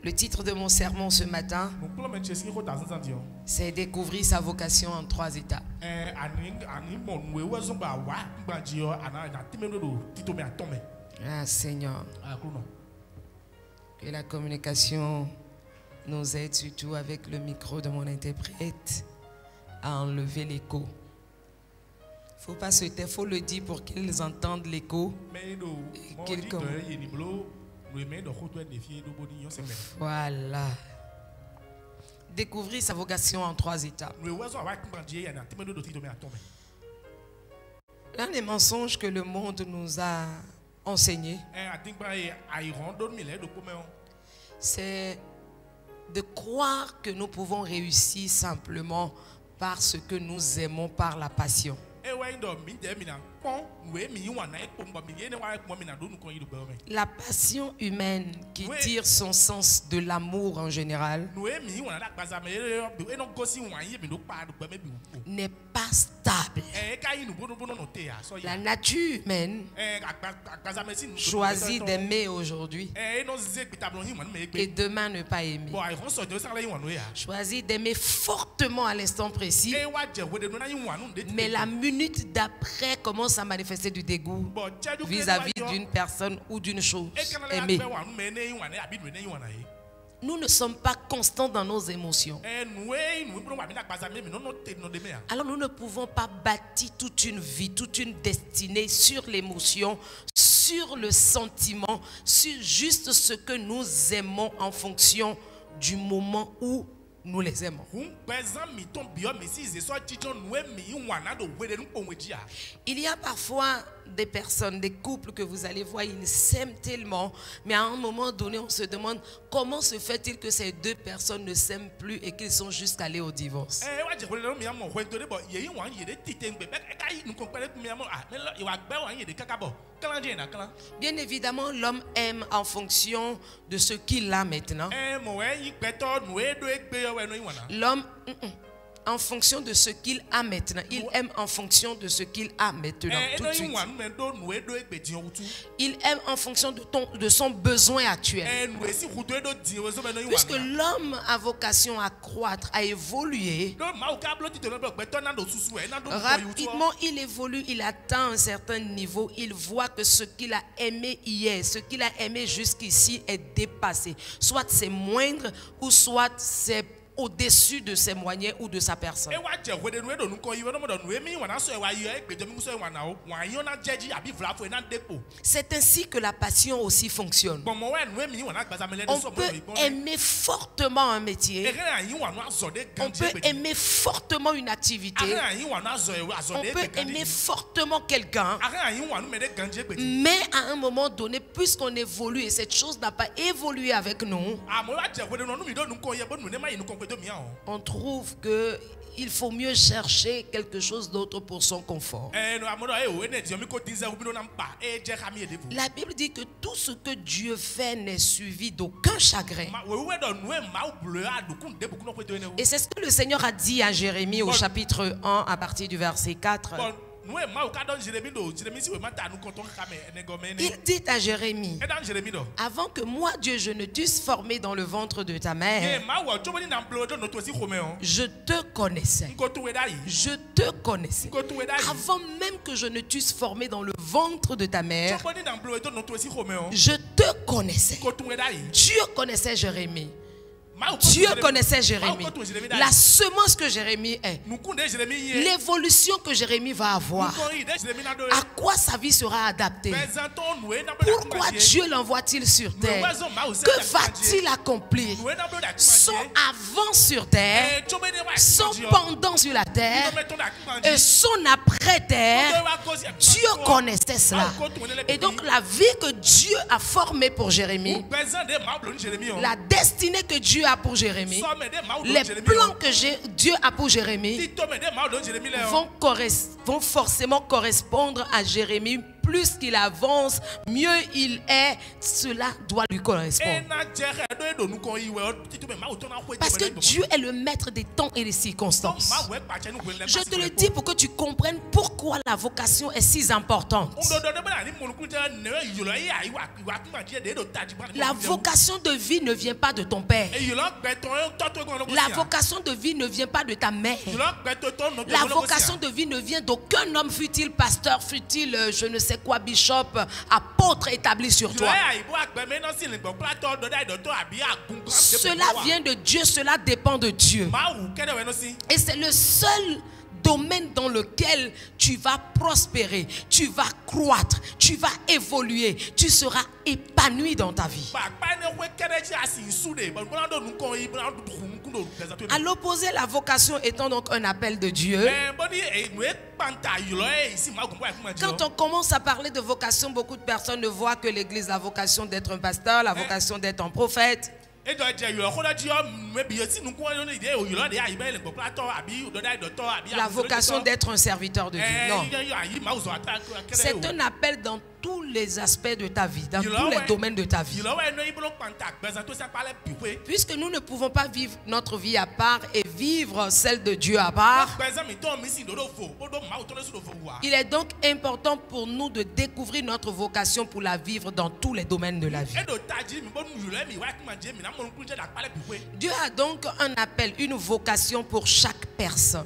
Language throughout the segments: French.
Le titre de mon sermon ce matin, c'est découvrir sa vocation en 3 étapes. Ah Seigneur, que la communication nous aide surtout avec le micro de mon interprète à enlever l'écho. Faut pas se taire, faut le dire pour qu'ils entendent l'écho. Voilà. Découvrir sa vocation en 3 étapes. L'un des mensonges que le monde nous a enseigné, c'est de croire que nous pouvons réussir simplement parce que nous aimons par la passion. La passion humaine qui tire son sens de l'amour en général n'est pas stable. La nature humaine choisit d'aimer aujourd'hui et demain ne pas aimer. Choisit d'aimer fortement à l'instant précis, mais la minute d'après commence à manifester du dégoût vis-à-vis d'une personne ou d'une chose aimée. Nous ne sommes pas constants dans nos émotions. Alors nous ne pouvons pas bâtir toute une vie, toute une destinée sur l'émotion, sur le sentiment, sur juste ce que nous aimons en fonction du moment où nous les aimons. Il y a parfois des personnes, des couples que vous allez voir, ils s'aiment tellement, mais à un moment donné, on se demande comment se fait-il que ces 2 personnes ne s'aiment plus et qu'ils sont juste allés au divorce. Bien évidemment, l'homme aime en fonction de ce qu'il a maintenant. L'homme, en fonction de ce qu'il a maintenant. Il aime en fonction de ce qu'il a maintenant. Tout de suite. Il aime en fonction de son besoin actuel. Puisque l'homme a vocation à croître, à évoluer, rapidement il évolue, il atteint un certain niveau, il voit que ce qu'il a aimé hier, ce qu'il a aimé jusqu'ici est dépassé. Soit c'est moindre ou soit c'est au-dessus de ses moyens ou de sa personne. C'est ainsi que la passion aussi fonctionne. On peut aimer fortement un métier, on peut aimer fortement une activité, on peut aimer fortement quelqu'un, mais à un moment donné, puisqu'on évolue et cette chose n'a pas évolué avec nous, on trouve que il faut mieux chercher quelque chose d'autre pour son confort. La Bible dit que tout ce que Dieu fait n'est suivi d'aucun chagrin. Et c'est ce que le Seigneur a dit à Jérémie au chapitre 1 à partir du verset 4. Il dit à Jérémie, avant que moi Dieu je ne t'eusse formé dans le ventre de ta mère, je te connaissais. Je te connaissais. Avant même que je ne t'eusse formé dans le ventre de ta mère, je te connaissais. Dieu connaissait Jérémie. Dieu connaissait Jérémie, la semence que Jérémie est, l'évolution que Jérémie va avoir, à quoi sa vie sera adaptée, pourquoi Dieu l'envoie-t-il sur terre, que va-t-il accomplir, son avant sur terre, son pendant sur la terre et son après terre. Dieu connaissait cela. Et donc la vie que Dieu a formée pour Jérémie, la destinée que Dieu a pour Jérémie, les plans que Dieu a pour Jérémie vont forcément correspondre à Jérémie plus qu'il avance, mieux il est. Cela doit lui correspondre. Parce que Dieu est le maître des temps et des circonstances. Je te le dis pour que tu comprennes pourquoi la vocation est si importante. La vocation de vie ne vient pas de ton père. La vocation de vie ne vient pas de ta mère. La vocation de vie ne vient d'aucun homme, fut-il pasteur, fut-il je ne sais quoi, bishop, apôtre établi sur toi. Cela vient de Dieu, cela dépend de Dieu. Et c'est le seul domaine dans lequel tu vas prospérer, tu vas croître, tu vas évoluer, tu seras épanoui dans ta vie. À l'opposé, la vocation étant donc un appel de Dieu. Quand on commence à parler de vocation, beaucoup de personnes ne voient que l'église, la vocation d'être un pasteur, la vocation d'être un prophète. La vocation d'être un serviteur de Dieu. Non. C'est un appel dans tous les aspects de ta vie, dans tous les domaines de ta vie. Puisque nous ne pouvons pas vivre notre vie à part et vivre celle de Dieu à part, il est donc important pour nous de découvrir notre vocation pour la vivre dans tous les domaines de la vie. Dieu a donc un appel, une vocation pour chaque personne.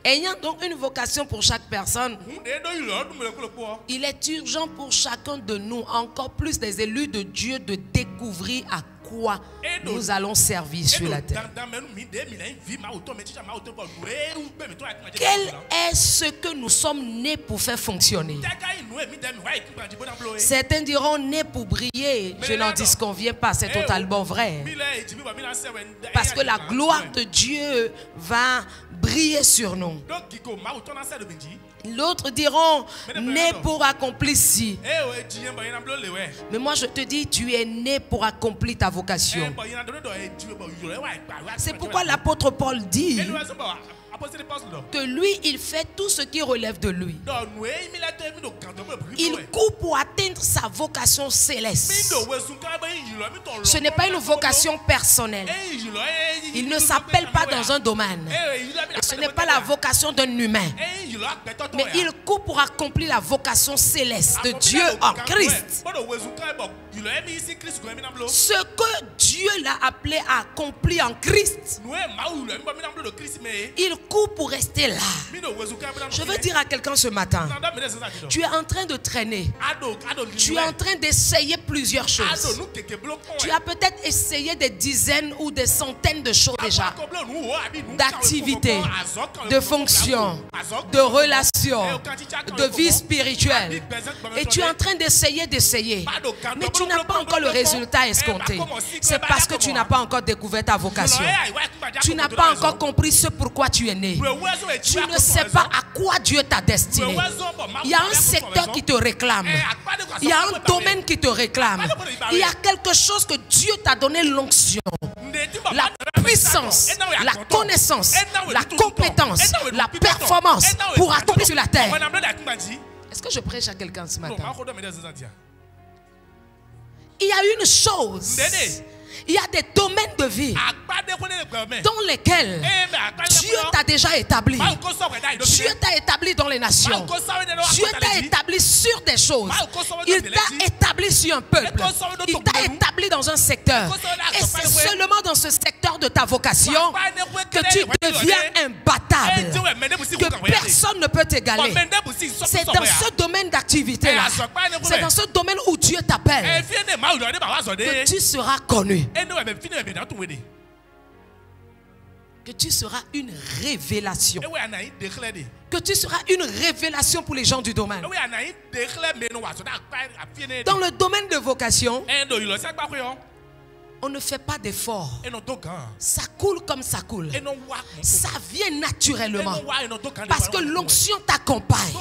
Ayant donc une vocation pour chaque personne, il est urgent pour chacun de nous, encore plus des élus de Dieu, de découvrir à quoi nous allons servir sur la terre. Quel est ce que nous sommes nés pour faire fonctionner? Certains diront nés pour briller. Je n'en disconviens pas, c'est totalement vrai. Parce que la gloire de Dieu va briller sur nous. L'autre diront né pour accomplir ci. Mais moi je te dis, tu es né pour accomplir ta vocation. C'est pourquoi l'apôtre Paul dit que lui, il fait tout ce qui relève de lui. Il court pour atteindre sa vocation céleste. Ce n'est pas une vocation personnelle. Il ne s'appelle pas dans un domaine. Ce n'est pas la vocation d'un humain. Mais il court pour accomplir la vocation céleste de Dieu en Christ. Ce que Dieu l'a appelé à accomplir en Christ, il court pour rester là. Je veux dire à quelqu'un ce matin, tu es en train de traîner. Tu es en train d'essayer plusieurs choses. Tu as peut-être essayé des dizaines ou des centaines de choses déjà. D'activités, de fonctions, de relations, de vie spirituelle. Et tu es en train d'essayer. Mais tu n'as pas encore le résultat escompté. C'est parce que tu n'as pas encore découvert ta vocation. Tu n'as pas encore compris ce pourquoi tu es né. Tu ne sais pas à quoi Dieu t'a destiné. Il y a un secteur qui te réclame. Il y a un domaine qui te réclame. Il y a quelque chose que Dieu t'a donné l'onction, la puissance, la connaissance, la compétence, la performance pour accomplir sur la terre. Est-ce que je prêche à quelqu'un ce matin? Il y a une chose. Il y a des domaines de vie dans lesquels Dieu t'a déjà établi. Dieu t'a établi dans les nations. Dieu t'a établi sur des choses. Il t'a établi sur un peuple. Il t'a établi dans un secteur. Et c'est seulement dans ce secteur de ta vocation que tu deviens imbattable, que personne ne peut t'égaler. C'est dans ce domaine d'activité-là, c'est dans ce domaine où Dieu t'appelle que tu seras connu. Que tu seras une révélation. Que tu seras une révélation pour les gens du domaine. Dans le domaine de vocation, on ne fait pas d'effort. Ça coule comme ça coule. Ça vient naturellement. Parce que l'onction t'accompagne.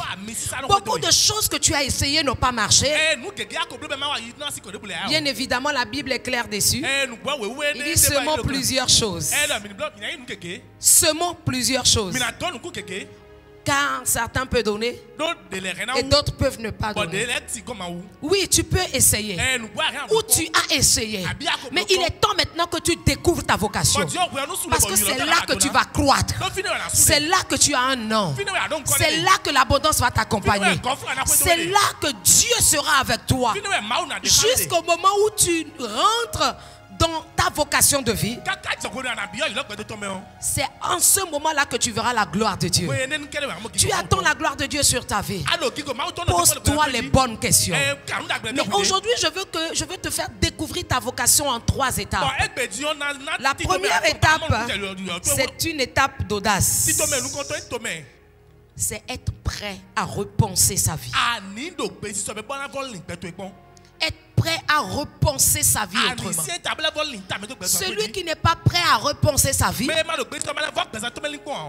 Beaucoup de choses que tu as essayées n'ont pas marché. Bien évidemment, la Bible est claire dessus. Il dit semons plusieurs choses. Semons plusieurs choses. Car certains peuvent donner et d'autres peuvent ne pas donner. Oui, tu peux essayer. Ou tu as essayé. Mais il est temps maintenant que tu découvres ta vocation. Parce que c'est là que tu vas croître. C'est là que tu as un nom. C'est là que l'abondance va t'accompagner. C'est là que Dieu sera avec toi. Jusqu'au moment où tu rentres dans ta vocation de vie, c'est en ce moment-là que tu verras la gloire de Dieu. Tu attends la gloire de Dieu sur ta vie. Pose-toi les bonnes questions. Mais aujourd'hui, je veux te faire découvrir ta vocation en 3 étapes. La première étape, c'est une étape d'audace. C'est être prêt à repenser sa vie. Être prêt à repenser sa vie autrement. Celui qui n'est pas prêt à repenser sa vie,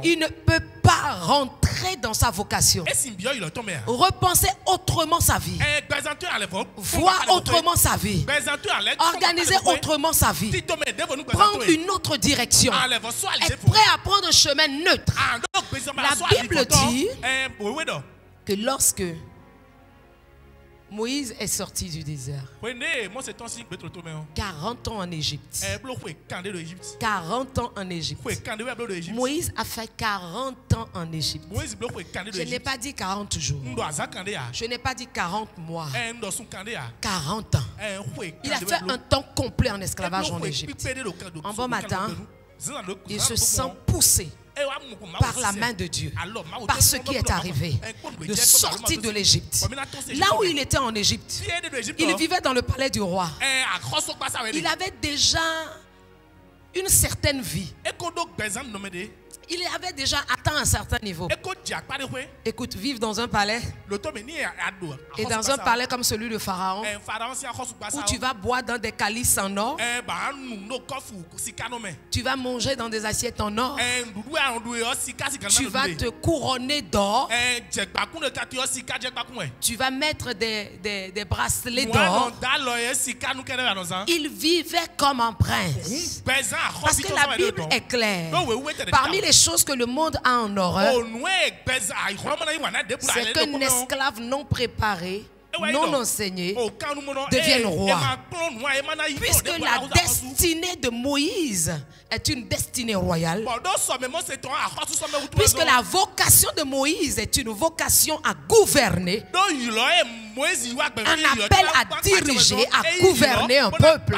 il ne peut pas rentrer dans sa vocation. Repenser autrement sa vie. Voir autrement sa vie. Organiser autrement sa vie. Prendre une autre direction. Être prêt à prendre un chemin neutre. La Bible dit que lorsque Moïse est sorti du désert, 40 ans en Égypte. 40 ans en Égypte. Moïse a fait 40 ans en Égypte. Je n'ai pas dit 40 jours. Je n'ai pas dit 40 mois. 40 ans. Il a fait un temps complet en esclavage en Égypte. Un bon matin, il se sent poussé par la main de Dieu, par ce qui est arrivé, de sortir de l'Égypte. Là où il était en Égypte, il vivait dans le palais du roi. Il avait déjà une certaine vie. Il avait déjà atteint un certain niveau. Écoute, vivre dans un palais, et dans un palais comme celui de Pharaon, où tu vas boire dans des calices en or, tu vas manger dans des assiettes en or, tu vas te couronner d'or, tu vas mettre des bracelets d'or. Il vivait comme un prince. Parce que la Bible est claire. Parmi les choses que le monde a en horreur, c'est qu'un esclave non préparé, non enseigné, devienne roi. Puisque la destinée de Moïse est une destinée royale, puisque la vocation de Moïse est une vocation à gouverner, un appel à diriger, à gouverner un peuple,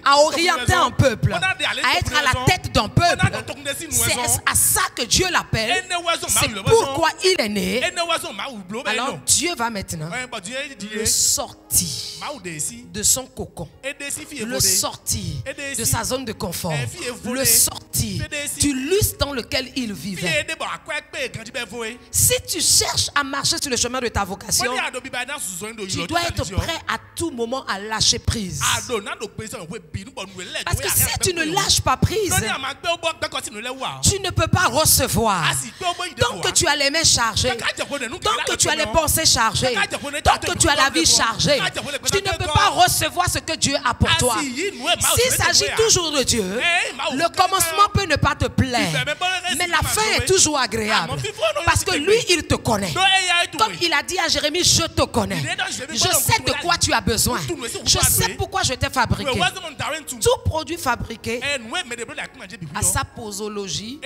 à orienter un peuple, à être à la tête d'un peuple. C'est à ça que Dieu l'appelle. C'est pourquoi il est né. Alors Dieu va maintenant le sortir de son cocon, le sortir de sa zone de confort, le sortir du lustre dans lequel il vivait. Si tu cherches à marcher sur le chemin de ta vocation, tu dois être prêt à tout moment à lâcher prise. Parce que si tu ne lâches pas prise, tu ne peux pas recevoir. Tant que tu as les mains chargées, tant que tu as les pensées chargées, tant que tu as la vie chargée, tu ne peux pas recevoir ce que Dieu a pour toi. S'il s'agit toujours de Dieu, le commencement peut ne pas te plaire, mais la fin est toujours agréable. Parce que lui, il te connaît. Comme il a dit à Jérémie, je te connais. Je sais de quoi tu as besoin. Je sais pourquoi je t'ai fabriqué. Tout produit fabriqué a sa posologie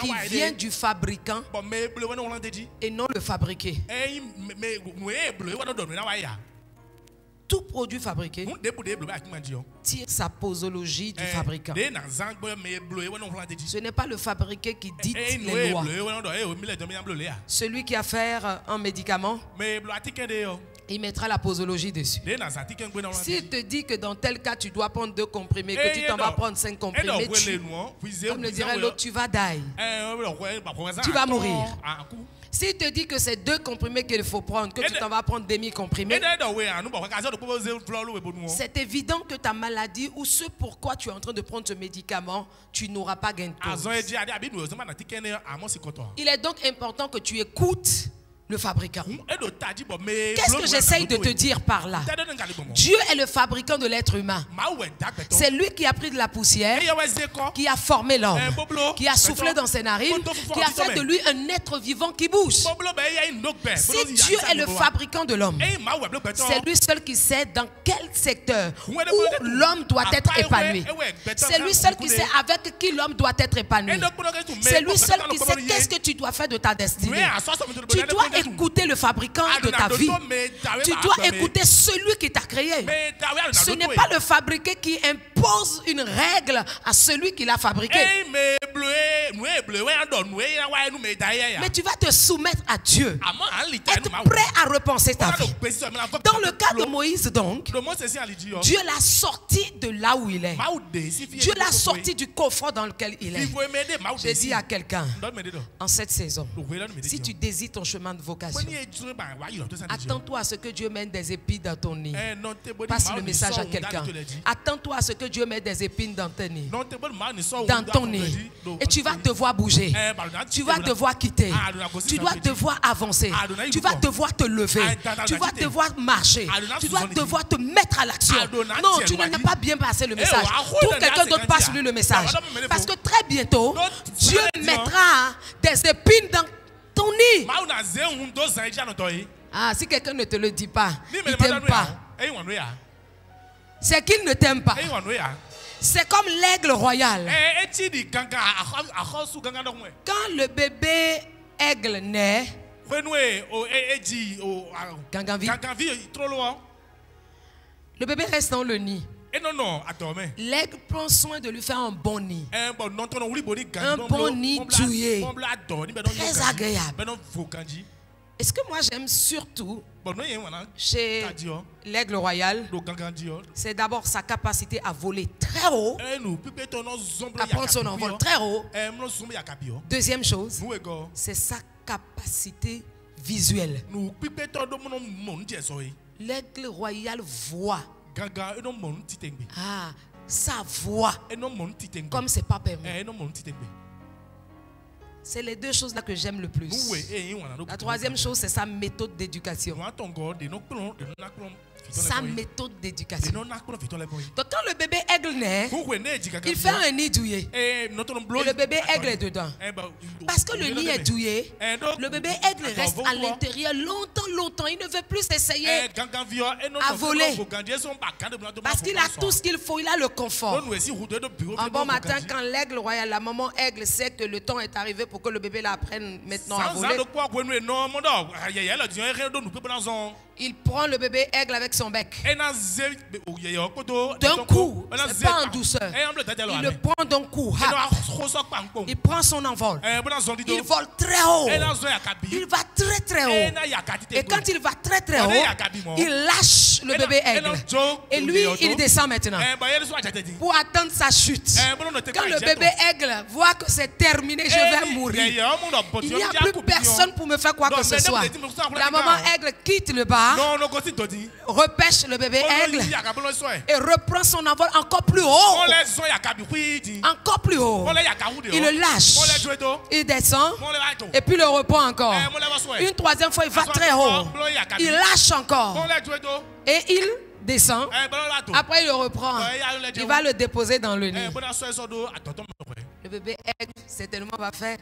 qui vient du fabricant et non le fabriqué. Tout produit fabriqué tire sa posologie du fabricant. Ce n'est pas le fabriqué qui dicte les lois. Celui qui a faire un médicament, il mettra la posologie dessus. S'il te dit que dans tel cas tu dois prendre 2 comprimés, que tu t'en vas prendre 5 comprimés, comme le dirait l'autre, tu vas die. Tu vas mourir. S'il te dit que c'est 2 comprimés qu'il faut prendre, que tu t'en vas prendre demi-comprimés, c'est évident que ta maladie ou ce pourquoi tu es en train de prendre ce médicament, tu n'auras pas gain de cause. Il est donc important que tu écoutes le fabricant. Qu'est-ce que j'essaye de te dire par là? Dieu est le fabricant de l'être humain. C'est lui qui a pris de la poussière, qui a formé l'homme, qui a soufflé dans ses narines, qui a fait de lui un être vivant qui bouge. Si Dieu est le fabricant de l'homme, c'est lui seul qui sait dans quel secteur où l'homme doit être épanoui. C'est lui seul qui sait avec qui l'homme doit être épanoui. C'est lui seul qui sait qu'est-ce que tu dois faire de ta destinée. Tu dois écouter le fabricant de ta vie. Tu dois écouter celui qui t'a créé. Ce n'est pas le fabriqué qui impose une règle à celui qui l'a fabriqué. Mais tu vas te soumettre à Dieu. Être prêt à repenser ta vie. Dans le cas de Moïse donc, Dieu l'a sorti de là où il est. Dieu l'a sorti du coffre dans lequel il est. J'ai dit à quelqu'un, en cette saison, si tu désires ton chemin de vocation, attends-toi à ce que Dieu mette des épines dans ton nid. Passe le message à quelqu'un. Attends-toi à ce que Dieu mette des épines dans ton nid. Dans ton nid. Et tu vas devoir bouger. Tu vas devoir quitter. Tu dois devoir avancer. Tu vas devoir te lever. Tu vas devoir marcher. Tu dois devoir te mettre à l'action. Non, tu n'as pas bien passé le message. Trouve quelqu'un d'autre passe lui le message. Parce que très bientôt, Dieu mettra des épines dans ton nid. Ah, si quelqu'un ne te le dit pas, il ne t'aime pas. C'est qu'il ne t'aime pas. C'est comme l'aigle royal. Quand le bébé aigle naît, le bébé reste dans le nid. L'aigle prend soin de lui faire un bon nid. Un bon nid douillet. Très agréable. Et ce que moi j'aime surtout chez l'aigle royal, c'est d'abord sa capacité à voler très haut, à prendre son envol très haut. Deuxième chose, c'est sa capacité visuelle. L'aigle royal voit. Ah, sa voix, comme c'est pas permis. C'est les deux choses là que j'aime le plus. La troisième chose, c'est sa méthode d'éducation. Sa méthode d'éducation. Donc quand le bébé aigle naît, il fait un nid douillet. Et le bébé aigle est dedans. Parce que le nid est douillet, le bébé aigle reste à l'intérieur longtemps. Il ne veut plus essayer à voler. Parce qu'il a tout ce qu'il faut, il a le confort. Un bon matin, quand l'aigle royal, la maman aigle sait que le temps est arrivé pour que le bébé l'apprenne maintenant à voler, il prend le bébé aigle avec son bec. D'un coup, c'est pas en douceur. Il le prend d'un coup. Il prend son envol. Il vole très haut. Il va très haut. Et quand il va très haut, il lâche le bébé aigle. Et lui, il descend maintenant pour attendre sa chute. Quand le bébé aigle voit que c'est terminé, je vais mourir, il n'y a plus personne pour me faire quoi que ce soit. La maman aigle quitte le bar, repêche le bébé aigle et reprend son envol encore plus haut. Encore plus haut. Il le lâche. Il descend et puis le reprend encore. Une troisième fois, il va très haut. Il lâche encore. Et il descend. Après, il le reprend. Il va le déposer dans le nid. Le bébé aigle certainement va faire.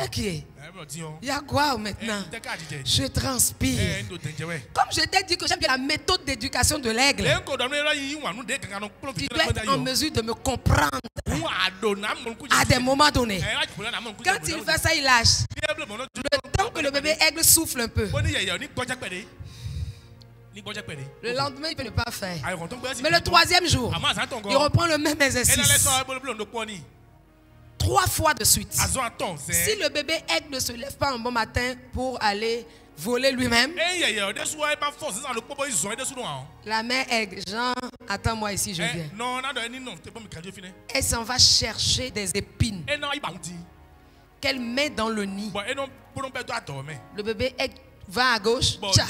Ok. Il y a quoi maintenant? Je transpire. Comme je t'ai dit que j'aime bien la méthode d'éducation de l'aigle, tu dois être en mesure de me comprendre à des moments donnés. Quand il fait ça, il lâche. Le temps que le bébé aigle souffle un peu. Le lendemain, il ne peut pas faire. Mais le troisième jour, il reprend le même exercice. 3 fois de suite. Si le bébé aigle ne se lève pas un bon matin pour aller voler lui-même, la mère aigle, Jean, attends-moi ici, je viens. Elle s'en va chercher des épines qu'elle met dans le nid. Le bébé aigle Va à gauche, tcha.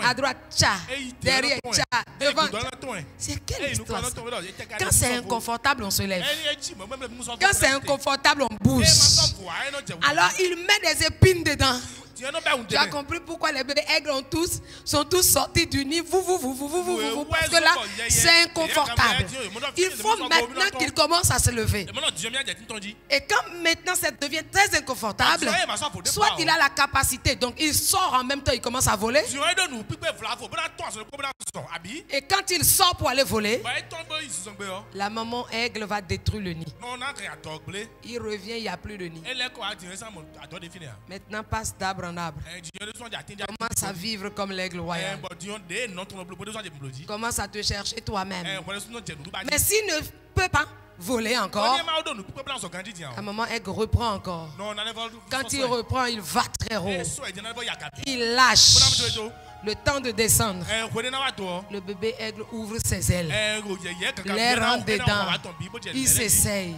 À droite, tcha. Derrière, tcha. Devant, tcha. C'est quelle histoire ça? Quand c'est inconfortable, on se lève. Quand c'est inconfortable, on bouge. Alors, il met des épines dedans. Tu as compris pourquoi les bébés aigles sont tous sortis du nid. Parce que là, c'est inconfortable. Il faut maintenant qu'il commence à se lever. Et quand maintenant ça devient très inconfortable, soit il a la capacité, donc il sort en même temps, il commence à voler. Et quand il sort pour aller voler, la maman aigle va détruire le nid. Il revient, il n'y a plus de nid. Maintenant, passe d'arbre en arbre. Commence à vivre comme l'aigle royal. Commence à te chercher toi-même. Mais s'il ne peut pas voler encore, un moment aigle reprend encore. Quand il reprend, il va très haut. Il lâche. Le temps de descendre, le bébé aigle ouvre ses ailes. L'air rentre dedans. Il s'essaye.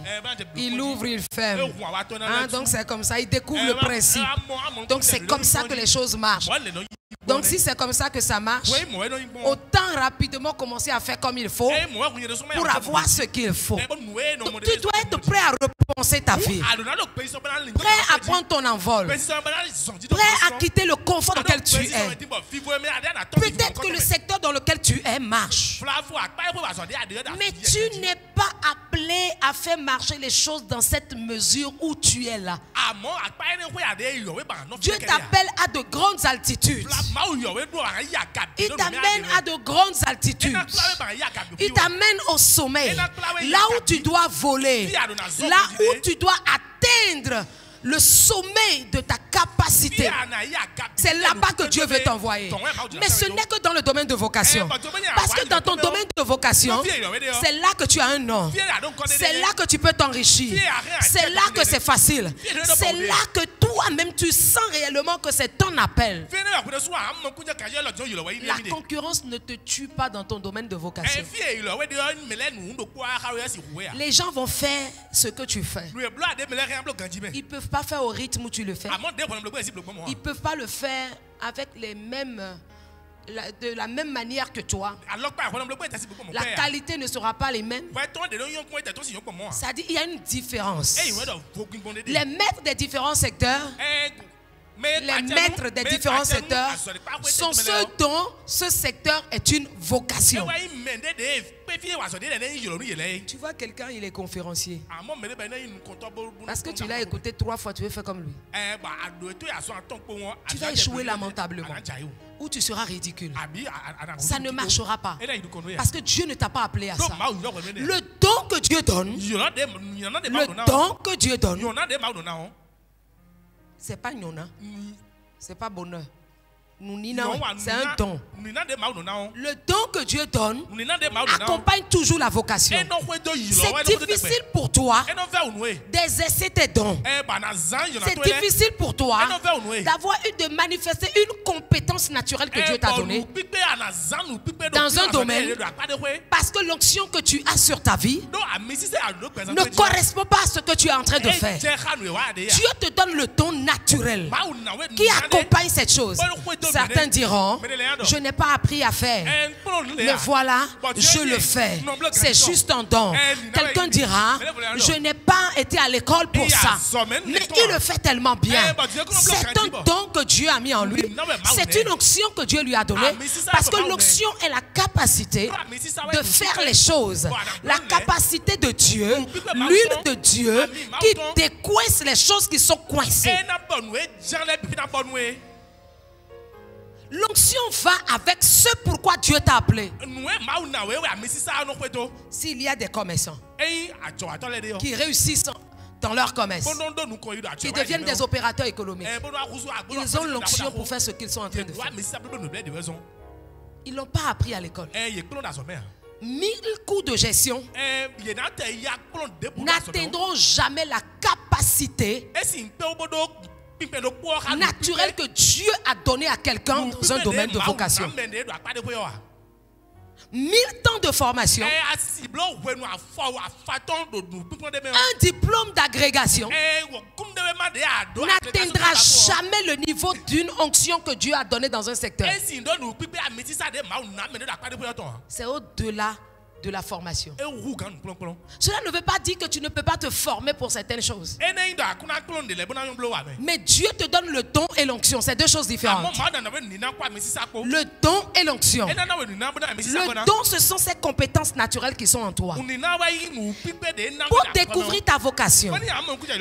Il ouvre, il ferme. Donc c'est comme ça, il découvre le principe. Donc c'est comme ça que les choses marchent. Donc si c'est comme ça que ça marche, autant rapidement commencer à faire comme il faut pour avoir ce qu'il faut. Donc, tu dois être prêt à repenser ta vie, prêt à prendre ton envol, prêt à quitter le confort dans lequel tu es. Peut-être que le secteur dans lequel tu es marche, mais tu n'es pas appelé à faire marcher les choses dans cette mesure où tu es là. Dieu t'appelle à de grandes altitudes. Il t'amène à de grandes altitudes. Il t'amène au sommet, là où tu dois voler, là où tu dois atteindre le sommet de ta capacité. C'est là-bas que Dieu veut t'envoyer. Mais ce n'est que dans le domaine de vocation. Parce que dans ton domaine de vocation, c'est là que tu as un nom. C'est là que tu peux t'enrichir. C'est là que c'est facile. C'est là que toi-même tu sens réellement que c'est ton appel. La concurrence ne te tue pas dans ton domaine de vocation. Les gens vont faire ce que tu fais. Ils ne peuvent pas faire au rythme où tu le fais. Ils ne peuvent pas le faire avec les mêmes, de la même manière que toi. La qualité ne sera pas les mêmes. C'est-à-dire qu'il y a une différence. Les maîtres des différents secteurs, sont ceux dont ce secteur est une vocation. Tu vois quelqu'un, il est conférencier. Parce que tu l'as écouté 3 fois, tu veux faire comme lui. Tu vas échouer lamentablement. Ou tu seras ridicule. Ça ne marchera pas. Parce que Dieu ne t'a pas appelé à ça. Le don que Dieu donne, c'est pas nyona, c'est pas bonheur. C'est un don. Le don que Dieu donne accompagne toujours la vocation. C'est difficile pour toi d'exercer tes dons. C'est difficile pour toi de manifester une compétence naturelle que Dieu t'a donnée dans un domaine, parce que l'onction que tu as sur ta vie ne correspond pas à ce que tu es en train de faire. Dieu te donne le don naturel qui accompagne cette chose. Certains diront, je n'ai pas appris à faire, mais voilà, je le fais. C'est juste un don. Quelqu'un dira, je n'ai pas été à l'école pour ça, mais il le fait tellement bien. C'est un don que Dieu a mis en lui. C'est une onction que Dieu lui a donnée, parce que l'onction est la capacité de faire les choses. La capacité de Dieu, l'huile de Dieu qui décoince les choses qui sont coincées. L'onction va avec ce pourquoi Dieu t'a appelé. S'il y a des commerçants qui réussissent dans leur commerce, qui deviennent des opérateurs économiques, ils ont l'onction pour faire ce qu'ils sont en train de faire. Ils ne l'ont pas appris à l'école. 1000 coups de gestion n'atteindront jamais la capacité naturelle que Dieu a donnée à quelqu'un dans un domaine de vocation. 1000 temps de formation, un diplôme d'agrégation n'atteindra jamais le niveau d'une onction que Dieu a donnée dans un secteur. C'est au-delà de la formation. Cela ne veut pas dire que tu ne peux pas te former pour certaines choses. Mais Dieu te donne le don et l'onction. C'est deux choses différentes. Le don et l'onction. Le don, ce sont ces compétences naturelles qui sont en toi. Pour découvrir ta vocation,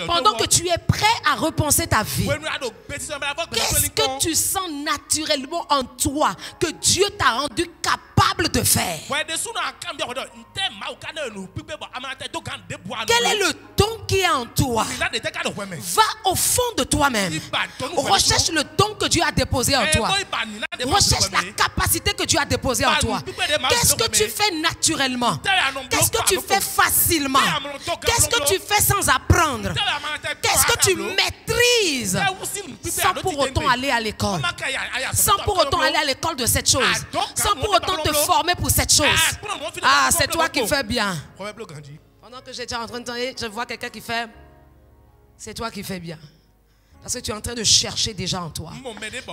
pendant que tu es prêt à repenser ta vie, qu'est-ce que tu sens naturellement en toi que Dieu t'a rendu capable de faire? Quel est le don qui est en toi? Va au fond de toi-même. Recherche le don que Dieu a déposé en toi. Recherche la capacité que Dieu a déposée en toi. Qu'est-ce que tu fais naturellement? Qu'est-ce que tu fais facilement? Qu'est-ce que tu fais sans apprendre? Qu'est-ce que tu maîtrises sans pour autant aller à l'école? Sans pour autant aller à l'école de cette chose. Sans pour autant te former pour cette chose. Ah, c'est toi qui fais bien. Pendant que j'étais en train de travailler, je vois quelqu'un qui fait. C'est toi qui fais bien. Parce que tu es en train de chercher déjà en toi.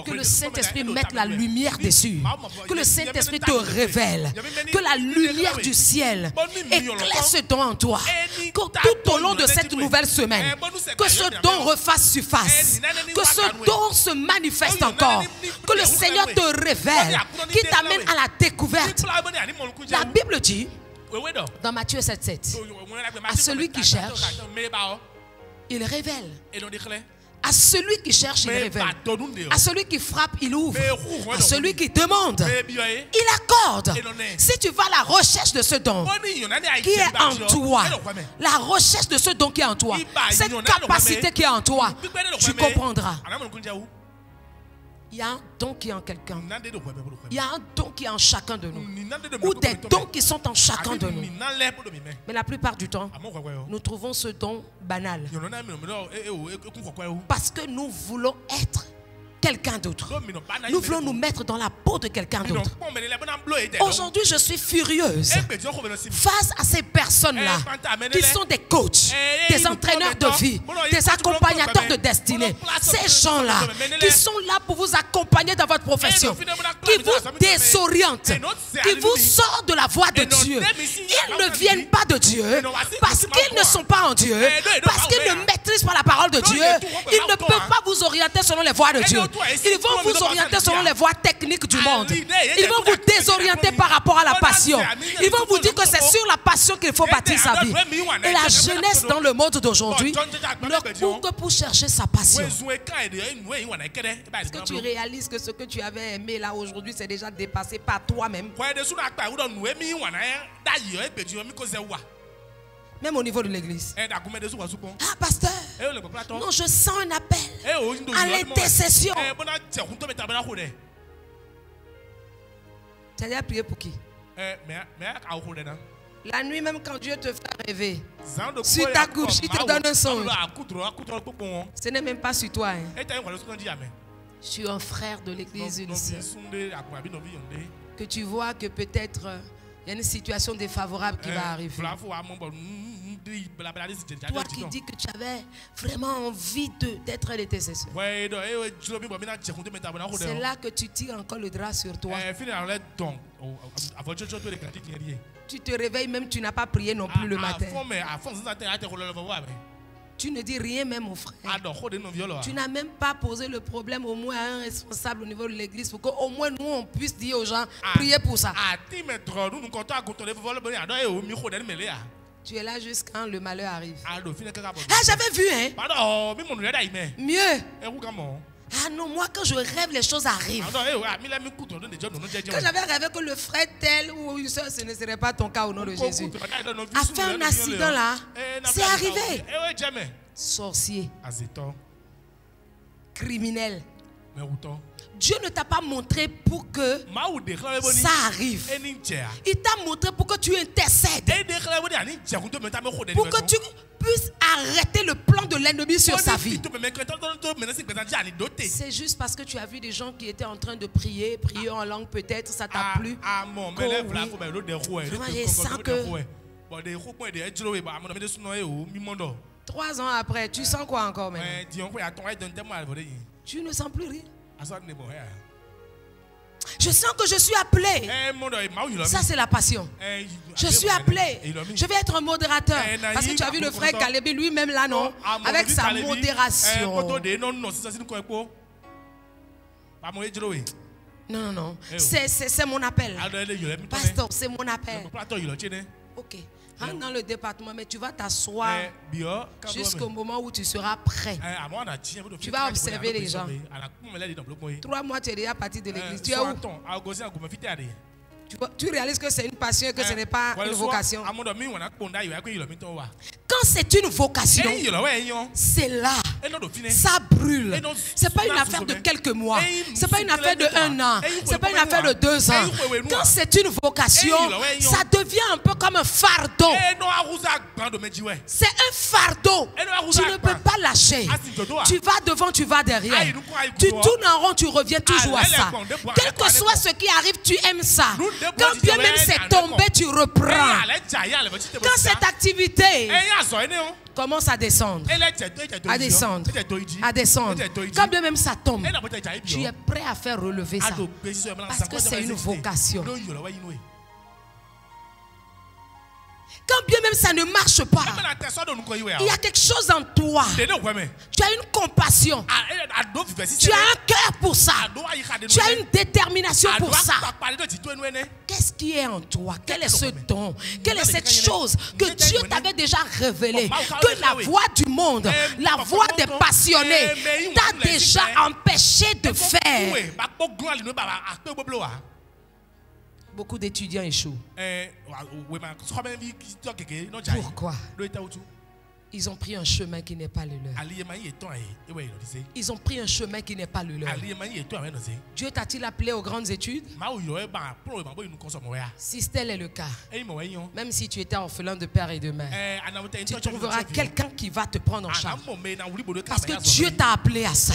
Que le Saint-Esprit mette la lumière dessus. Que le Saint-Esprit te révèle. Que la lumière du ciel éclaire ce don en toi. Que tout au long de cette nouvelle semaine, que ce don refasse surface. Que ce don se manifeste encore. Que le Seigneur te révèle. Qui t'amène à la découverte. La Bible dit, dans Matthieu 7,7, à celui qui cherche, il révèle. À celui qui cherche, il révèle. À celui qui frappe, il ouvre. À celui qui demande, il accorde. Si tu vas à la recherche de ce don qui est en toi, la recherche de ce don qui est en toi, cette capacité qui est en toi, tu comprendras. Il y a un don qui est en quelqu'un. Il y a un don qui est en chacun de nous. Ou des dons qui sont en chacun de nous. Mais la plupart du temps, nous trouvons ce don banal. Parce que nous voulons être quelqu'un d'autre. Nous voulons nous mettre dans la peau de quelqu'un d'autre. Aujourd'hui, je suis furieuse face à ces personnes-là qui sont des coachs, des entraîneurs de vie, des accompagnateurs de destinée. Ces gens-là qui sont là pour vous accompagner dans votre profession, qui vous désorientent, qui vous sortent de la voie de Dieu. Ils ne viennent pas de Dieu parce qu'ils ne sont pas en Dieu, parce qu'ils ne maîtrisent pas la parole de Dieu. Ils ne peuvent pas vous orienter selon les voies de Dieu. Ils vont vous orienter selon les voies techniques du monde. Ils vont vous désorienter par rapport à la passion. Ils vont vous dire que c'est sur la passion qu'il faut bâtir sa vie. Et la jeunesse dans le monde d'aujourd'hui ne court que pour chercher sa passion. Est-ce que tu réalises que ce que tu avais aimé là aujourd'hui, c'est déjà dépassé par toi-même? Même au niveau de l'église. Ah, pasteur, non, je sens un appel à l'intercession. Tu as prié pour qui? La nuit, même quand Dieu te fait rêver, sur ta couche, il te donne un songe. Ce n'est même pas sur toi. Je suis un frère de l'église, une sœur. Que tu vois que peut-être il y a une situation défavorable qui va arriver. Toi qui dis que tu avais vraiment envie d'être l'intercesseur. C'est là que tu tires encore le drap sur toi. Tu te réveilles même, tu n'as pas prié non plus le matin. Tu ne dis rien même aux frères. Tu n'as même pas posé le problème au moins à un responsable au niveau de l'église pour qu'au moins nous on puisse dire aux gens, priez pour ça. Tu es là juste quand le malheur arrive. Ah, j'avais vu, hein. Mieux. Ah non, moi quand je rêve, les choses arrivent. Quand j'avais rêvé que le frère tel ou une soeur, ce ne serait pas ton cas au nom de Jésus, a fait un accident là, c'est arrivé. Sorcier, criminel. Dieu ne t'a pas montré pour que ça arrive. Il t'a montré pour que tu intercèdes. Pour que tu puisse arrêter le plan de l'ennemi sur sa vie. C'est juste parce que tu as vu des gens qui étaient en train de prier en langue peut-être, ça t'a plu. Je sens que 3 ans après, tu sens quoi encore maintenant? Tu ne sens plus rien. Je sens que je suis appelé. Ça, c'est la passion. Je suis appelé. Je vais être un modérateur. Parce que tu as vu le frère Kalebi lui-même là, non? Avec sa modération. Non, non, non. C'est mon appel. Pasteur, c'est mon appel. Ok. Rentre dans le département, mais tu vas t'asseoir jusqu'au moment où tu seras prêt. Tu vas observer les gens. 3 mois, tu es déjà parti de l'église. Tu es où? Tu réalises que c'est une passion et que ce n'est pas une vocation. Quand c'est une vocation, c'est là. Ça brûle. Ce n'est pas une affaire de quelques mois. Ce n'est pas une affaire de 1 an. Ce n'est pas une affaire de 2 ans. Quand c'est une vocation, ça devient un peu comme un fardeau. C'est un fardeau. Tu ne peux pas lâcher. Tu vas devant, tu vas derrière. Tu tournes en rond, tu reviens toujours à ça. Quel que soit ce qui arrive, tu aimes ça. Quand bien même c'est tombé, tu reprends. Quand cette activité commence à descendre, à descendre, à descendre, quand bien même ça tombe, tu es prêt à faire relever ça. Parce que c'est une vocation. Quand bien même ça ne marche pas, il y a quelque chose en toi. Tu as une compassion. Tu as un cœur pour ça. Tu as une détermination pour ça. Qu'est-ce qui est en toi? Quel est ce don? Quelle est cette chose que Dieu t'avait déjà révélée? Que la voix du monde, la voix des passionnés t'a déjà empêché de faire. Beaucoup d'étudiants échouent. Pourquoi? Ils ont pris un chemin qui n'est pas le leur. Ils ont pris un chemin qui n'est pas le leur. Dieu t'a-t-il appelé aux grandes études? Si tel est le cas, même si tu étais orphelin de père et de mère, tu trouveras quelqu'un qui va te prendre en charge. Parce que Dieu t'a appelé à ça.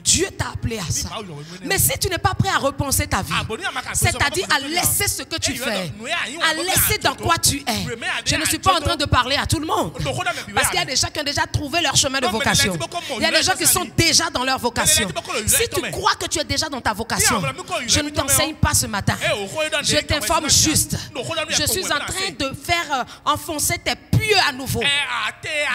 Dieu t'a appelé à ça. Mais si tu n'es pas prêt à repenser ta vie, c'est-à-dire à laisser ce que tu fais, à laisser dans quoi tu es. Je ne suis pas en train de parler à tout le monde. Parce qu'il y a des gens qui ont déjà trouvé leur chemin de vocation. Il y a des gens qui sont déjà dans leur vocation. Si tu crois que tu es déjà dans ta vocation, je ne t'enseigne pas ce matin. Je t'informe juste. Je suis en train de faire enfoncer tes pieux à nouveau.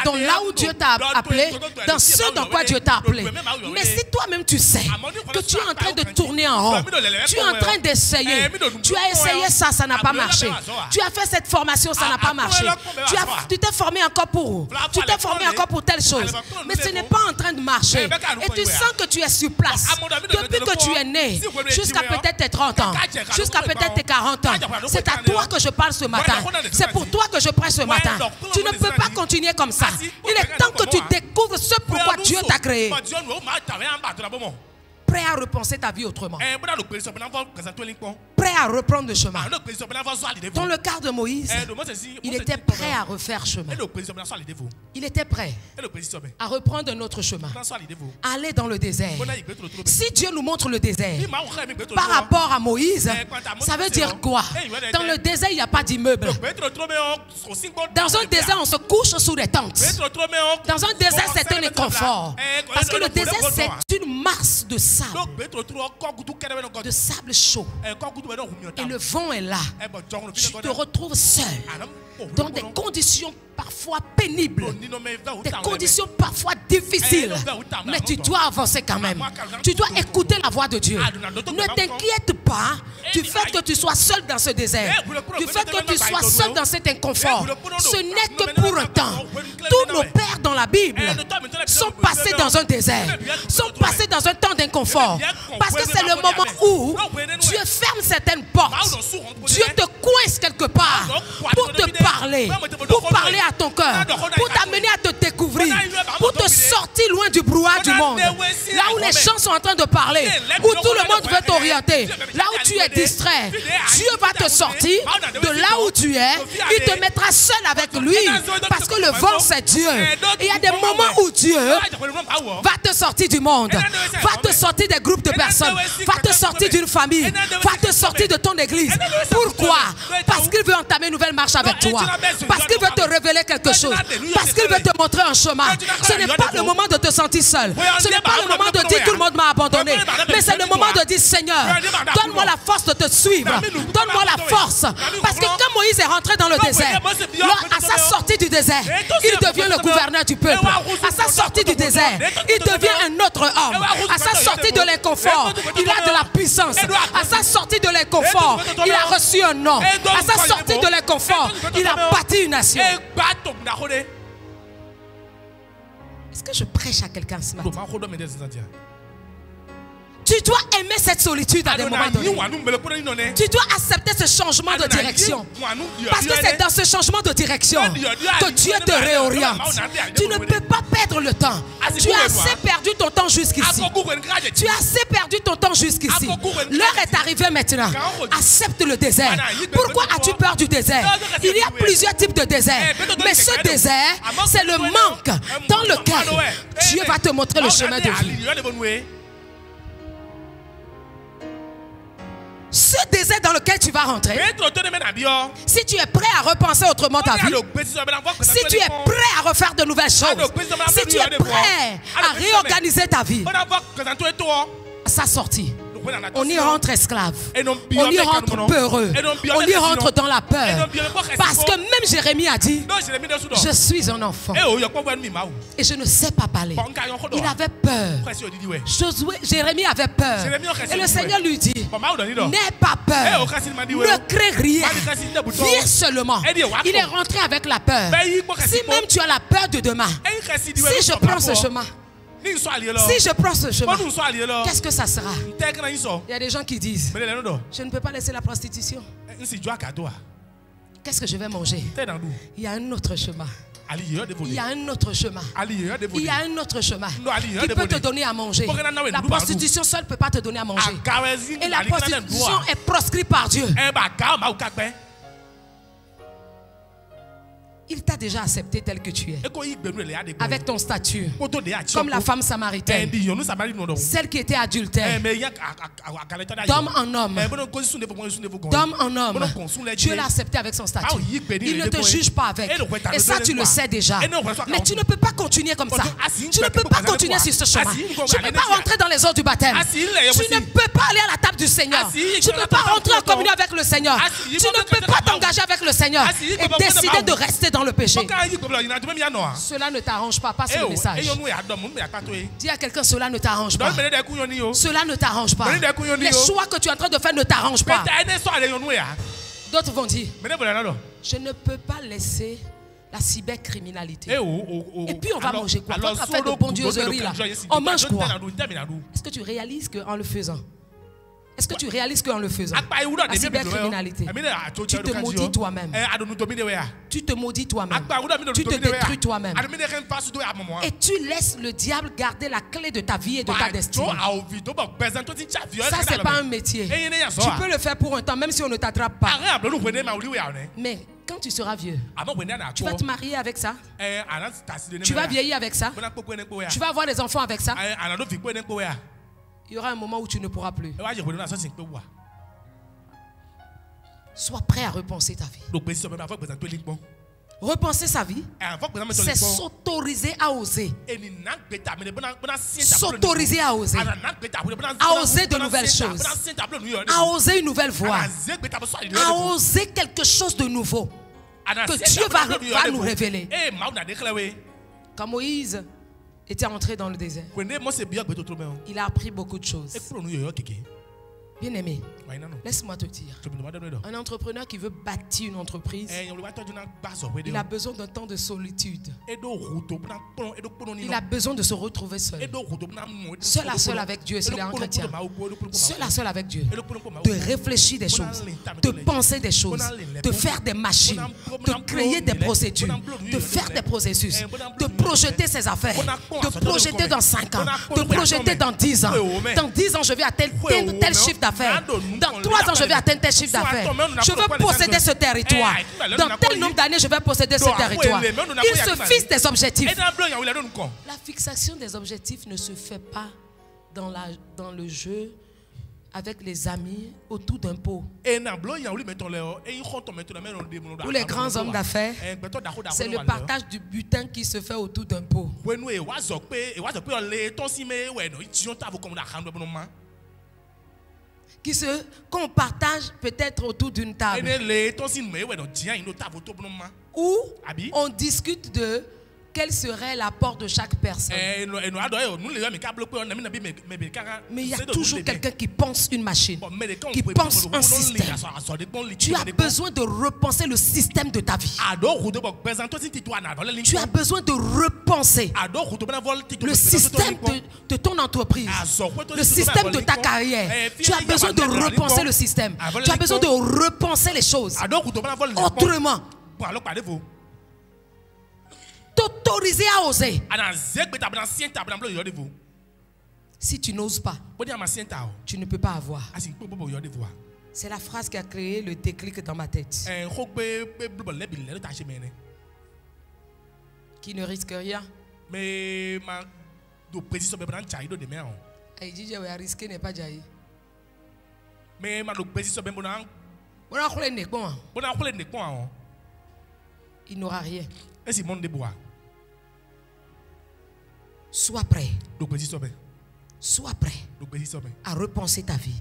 Donc là où Dieu t'a appelé, dans ce dans quoi Dieu t'a appelé. Mais si toi-même tu sais que tu es en train de tourner en rond, tu es en train d'essayer, tu as essayé ça, ça n'a pas marché. Tu as fait cette formation, ça n'a pas marché. Tu t'es formé encore pour tu t'es formé encore pour telle chose, mais ce n'est pas en train de marcher. Et tu sens que tu es sur place. Depuis que tu es né, jusqu'à peut-être tes 30 ans, jusqu'à peut-être tes 40 ans, c'est à toi que je parle ce matin. C'est pour toi que je prêche ce matin. Tu ne peux pas continuer comme ça. Il est temps que tu découvres ce pourquoi Dieu t'a créé. Prêt à repenser ta vie autrement. Prêt à reprendre le chemin. Dans le cas de Moïse, il était prêt à refaire chemin. Il était prêt à reprendre un autre chemin. À aller dans le désert. Si Dieu nous montre le désert par rapport à Moïse, ça veut dire quoi? Dans le désert, il n'y a pas d'immeuble. Dans un désert, on se couche sous des tentes. Dans un désert, c'est un inconfort. Parce que le désert, c'est une masse de sable. De sable chaud. Et le vent est là. Tu te retrouves seul dans des conditions parfois pénibles, des conditions parfois difficiles, mais tu dois avancer quand même. Tu dois écouter la voix de Dieu. Ne t'inquiète pas du fait que tu sois seul dans ce désert, du fait que tu sois seul dans cet inconfort. Ce n'est que pour un temps. Tous nos pères dans la Bible sont passés dans un désert, sont passés dans un temps d'inconfort, parce que c'est le moment où Dieu ferme certaines portes. Dieu te coince quelque part pour te parler à ton cœur, pour t'amener à te découvrir, pour te sortir sorti loin du brouhaha du monde. Là où les gens sont en train de parler, où tout le monde veut t'orienter, là où tu es distrait, Dieu va te sortir de là où tu es. Il te mettra seul avec lui. Parce que le vent, c'est Dieu. Et il y a des moments où Dieu va te sortir du monde, va te sortir des groupes de personnes, va te sortir d'une famille, va te sortir de ton église. Pourquoi? Parce qu'il veut entamer une nouvelle marche avec toi. Parce qu'il veut te révéler quelque chose. Parce qu'il veut te montrer un chemin. Ce n'est pas le moment de te sentir seul. Ce n'est pas le moment de dire tout le monde m'a abandonné. Mais c'est le moment de dire Seigneur, donne-moi la force de te suivre. Donne-moi la force. Parce que quand Moïse est rentré dans le désert, à sa sortie du désert, il devient le gouverneur du peuple. À sa sortie du désert, il devient un autre homme. À sa sortie de l'inconfort, il a de la puissance. À sa sortie de l'inconfort, il a reçu un nom. À sa sortie de l'inconfort, il a bâti une nation. Est-ce que je prêche à quelqu'un ce matin? Tu dois aimer cette solitude à des moments donnés. Tu dois accepter ce changement de direction. Parce que c'est dans ce changement de direction que Dieu te réoriente. Tu ne peux pas perdre le temps. Tu as assez perdu ton temps jusqu'ici. Tu as assez perdu ton temps jusqu'ici. L'heure est arrivée maintenant. Accepte le désert. Pourquoi as-tu peur du désert? Il y a plusieurs types de désert. Mais ce désert, c'est le manque dans lequel Dieu va te montrer le chemin de vie. Ce désert dans lequel tu vas rentrer, si tu es prêt à repenser autrement ta vie, si tu es prêt à refaire de nouvelles choses, si tu es prêt à réorganiser ta vie, à sa sortie, on y rentre esclave, on y rentre peureux, on y rentre dans la peur. Parce que même Jérémie a dit, je suis un enfant et je ne sais pas parler. Il avait peur. Jérémie avait peur. Et le Seigneur lui dit, n'aie pas peur, ne crée rien, viens seulement. Il est rentré avec la peur. Si même tu as la peur de demain, si je prends ce chemin, si je prends ce chemin, qu'est-ce que ça sera? Il y a des gens qui disent, je ne peux pas laisser la prostitution. Qu'est-ce que je vais manger? Il y a un autre chemin. Il y a un autre chemin. Il y a un autre chemin qui peut te donner à manger. La prostitution seule ne peut pas te donner à manger. Et la prostitution est proscrite par Dieu. Il t'a déjà accepté tel que tu es, avec ton statut, comme la femme samaritaine, celle qui était adultère, d'homme en homme, Dieu l'a accepté avec son statut. Il ne te juge pas avec, et ça tu le sais déjà. Mais tu ne peux pas continuer comme ça. Tu ne peux pas continuer sur ce chemin. Tu ne peux pas rentrer dans les eaux du baptême. Tu ne peux pas aller à la table du Seigneur. Tu ne peux pas rentrer en communion avec le Seigneur. Tu ne peux pas t'engager avec le Seigneur et décider de rester dans le péché. Cela ne t'arrange pas, passe le message. Dis à quelqu'un, cela ne t'arrange pas. Cela ne t'arrange pas. Les choix que tu es en train de faire ne t'arrangent pas. D'autres vont dire, je ne peux pas laisser la cybercriminalité. Et puis on va manger quoi? Quand on a fait de bondioserie là, on mange quoi? Est-ce que tu réalises qu'en le faisant, est-ce que tu réalises qu'en le faisant, la cybercriminalité, tu te maudis toi-même. Tu te maudis toi-même. Tu te détruis toi-même. Et tu laisses le diable garder la clé de ta vie et de ta destinée. Ça, c'est pas un métier. Tu peux le faire pour un temps, même si on ne t'attrape pas. Mais quand tu seras vieux, tu vas te marier avec ça. Tu vas vieillir avec ça. Tu vas avoir des enfants avec ça. Il y aura un moment où tu ne pourras plus. Sois prêt à repenser ta vie. Repenser sa vie, c'est s'autoriser à oser. S'autoriser à oser. À oser de nouvelles choses. À oser une nouvelle voie. À oser quelque chose de nouveau que Dieu va nous révéler. Quand Moïse était entré dans le désert, il a appris beaucoup de choses. Bien aimé, laisse-moi te dire, un entrepreneur qui veut bâtir une entreprise, il a besoin d'un temps de solitude. Il a besoin de se retrouver seul. Seul à seul avec Dieu, s'il est un chrétien. Seul à seul avec Dieu. De réfléchir des choses, de penser des choses, de faire des machines, de créer des procédures, de faire des processus, de projeter ses affaires, de projeter dans 5 ans, de projeter dans 10 ans. Dans 10 ans, je vais atteindre tel chiffre d'affaires. Dans 3 ans, je vais atteindre tel chiffre d'affaires. Je veux posséder ce territoire. Dans tel nombre d'années, je vais posséder ce territoire. Il se fixe des objectifs. La fixation des objectifs ne se fait pas dans le jeu avec les amis autour d'un pot. Ou les grands hommes d'affaires, c'est le partage du butin qui se fait autour d'un pot. Qu'on partage peut-être autour d'une table. Ou on discute de quel serait l'apport de chaque personne. Mais il y a toujours quelqu'un qui pense une machine, qui pense un système. Tu as besoin de repenser le système de ta vie. Tu as besoin de repenser le système de ton entreprise, le système de ta carrière. Tu as besoin de repenser le système. Tu as besoin de repenser les choses autrement. T'autoriser à oser. Si tu n'oses pas, tu ne peux pas avoir. C'est la phrase qui a créé le déclic dans ma tête. Qui ne risque rien. Il dit je vais risquer n'est pas jailli. Il n'aura rien. Sois prêt. Sois prêt à repenser ta vie.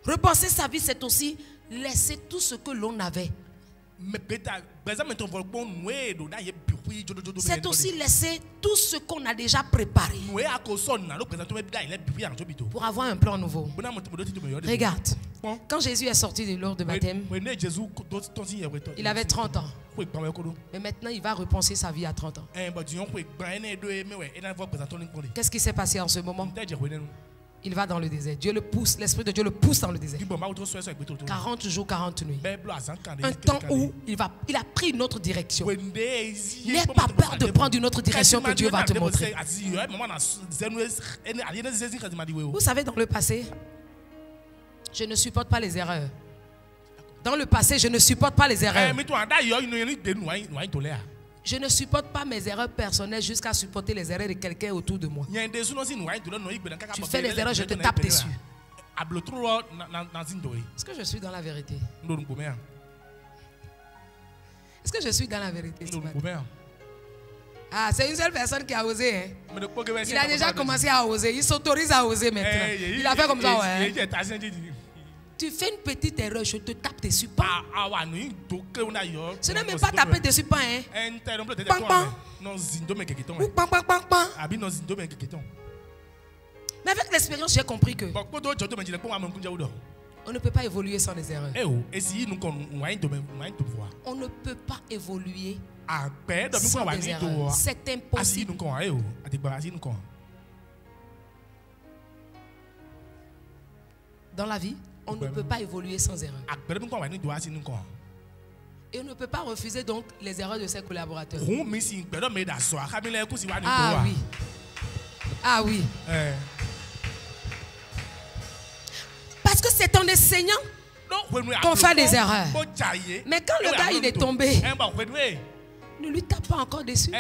Repenser sa vie, c'est aussi laisser tout ce que l'on avait. C'est aussi laisser tout ce qu'on a déjà préparé pour avoir un plan nouveau. Regarde, quand Jésus est sorti de l'eau de baptême, il avait 30 ans. Mais maintenant, il va repenser sa vie à 30 ans. Qu'est-ce qui s'est passé en ce moment? Il va dans le désert. Dieu le pousse, l'Esprit de Dieu le pousse dans le désert. 40 jours, 40 nuits. Un temps où il a pris une autre direction. N'aie pas peur de prendre une autre direction que Dieu va te montrer. Vous savez, dans le passé, je ne supporte pas les erreurs. Dans le passé, je ne supporte pas les erreurs. Je ne supporte pas mes erreurs personnelles jusqu'à supporter les erreurs de quelqu'un autour de moi. Tu fais les erreurs, je te tape dessus. Est-ce que je suis dans la vérité? Est-ce que je suis dans la vérité? Ah, c'est une seule personne qui a osé. Hein? Il a déjà commencé à oser. Il s'autorise à oser maintenant. Il a fait comme ça. Ouais. Tu fais une petite erreur, je te tape dessus. Pas. Ce n'est même pas taper dessus. Pas, hein? Pang, pang. Ou pang, pang, pang, pang. Mais avec l'expérience, j'ai compris que on ne peut pas évoluer sans les erreurs. On ne peut pas évoluer sans les erreurs. C'est impossible. Dans la vie, on ne peut pas évoluer sans erreur. Et on ne peut pas refuser donc les erreurs de ses collaborateurs. Ah oui. Ah oui. Parce que c'est en enseignant qu'on fait des erreurs. Mais quand le gars il est tombé, ne lui tape pas encore dessus.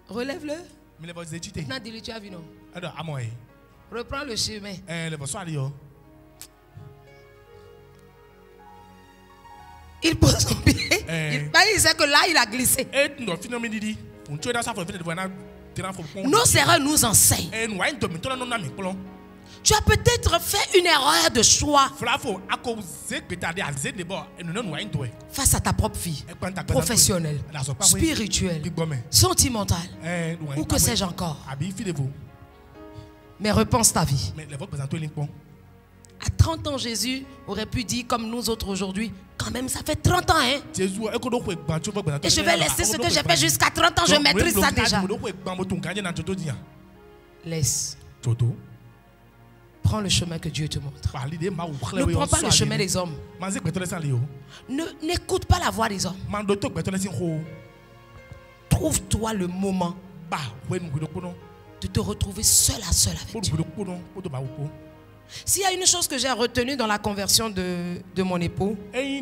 Relève-le. Maintenant dis-lui tu as vu non. Reprends le chemin. Il pose son pied. Il sait que là il a glissé. Nos erreurs nous enseignent. Tu as peut-être fait une erreur de choix face à ta propre vie, professionnelle, spirituelle, sentimentale, ou que sais-je encore. Mais repense ta vie. À 30 ans, Jésus aurait pu dire comme nous autres aujourd'hui, quand même ça fait 30 ans, hein? Et je vais laisser ce que j'ai fait jusqu'à 30 ans, je maîtrise ça déjà. Laisse. Prends le chemin que Dieu te montre. Ne prends pas le chemin des hommes. N'écoute pas la voix des hommes. trouve-toi le moment de te retrouver seul à seul avec Dieu. S'il y a une chose que j'ai retenue dans la conversion de mon époux, je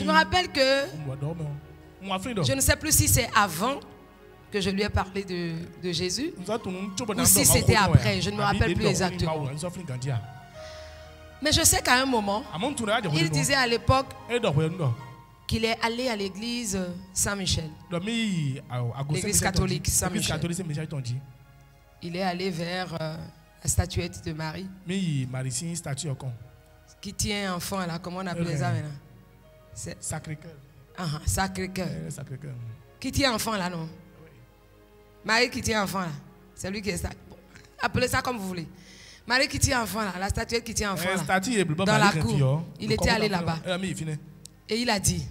me rappelle que je ne sais plus si c'est avant que je lui ai parlé de Jésus ou si c'était après, je ne me rappelle plus exactement. Mais je sais qu'à un moment, il disait à l'époque qu'il est allé à l'église Saint-Michel, l'église catholique Saint-Michel. Il est allé vers la statuette de Marie qui tient enfant là, comment on appelle ça maintenant? Sacré-Cœur. Sacré-Cœur. Qui tient enfant là, non? Marie qui tient enfant là. C'est lui qui est sacré. Bon, appelez ça comme vous voulez. Marie qui tient enfant là, la statuette qui tient enfant là. Dans la cour. Il était allé là-bas. Et il a dit,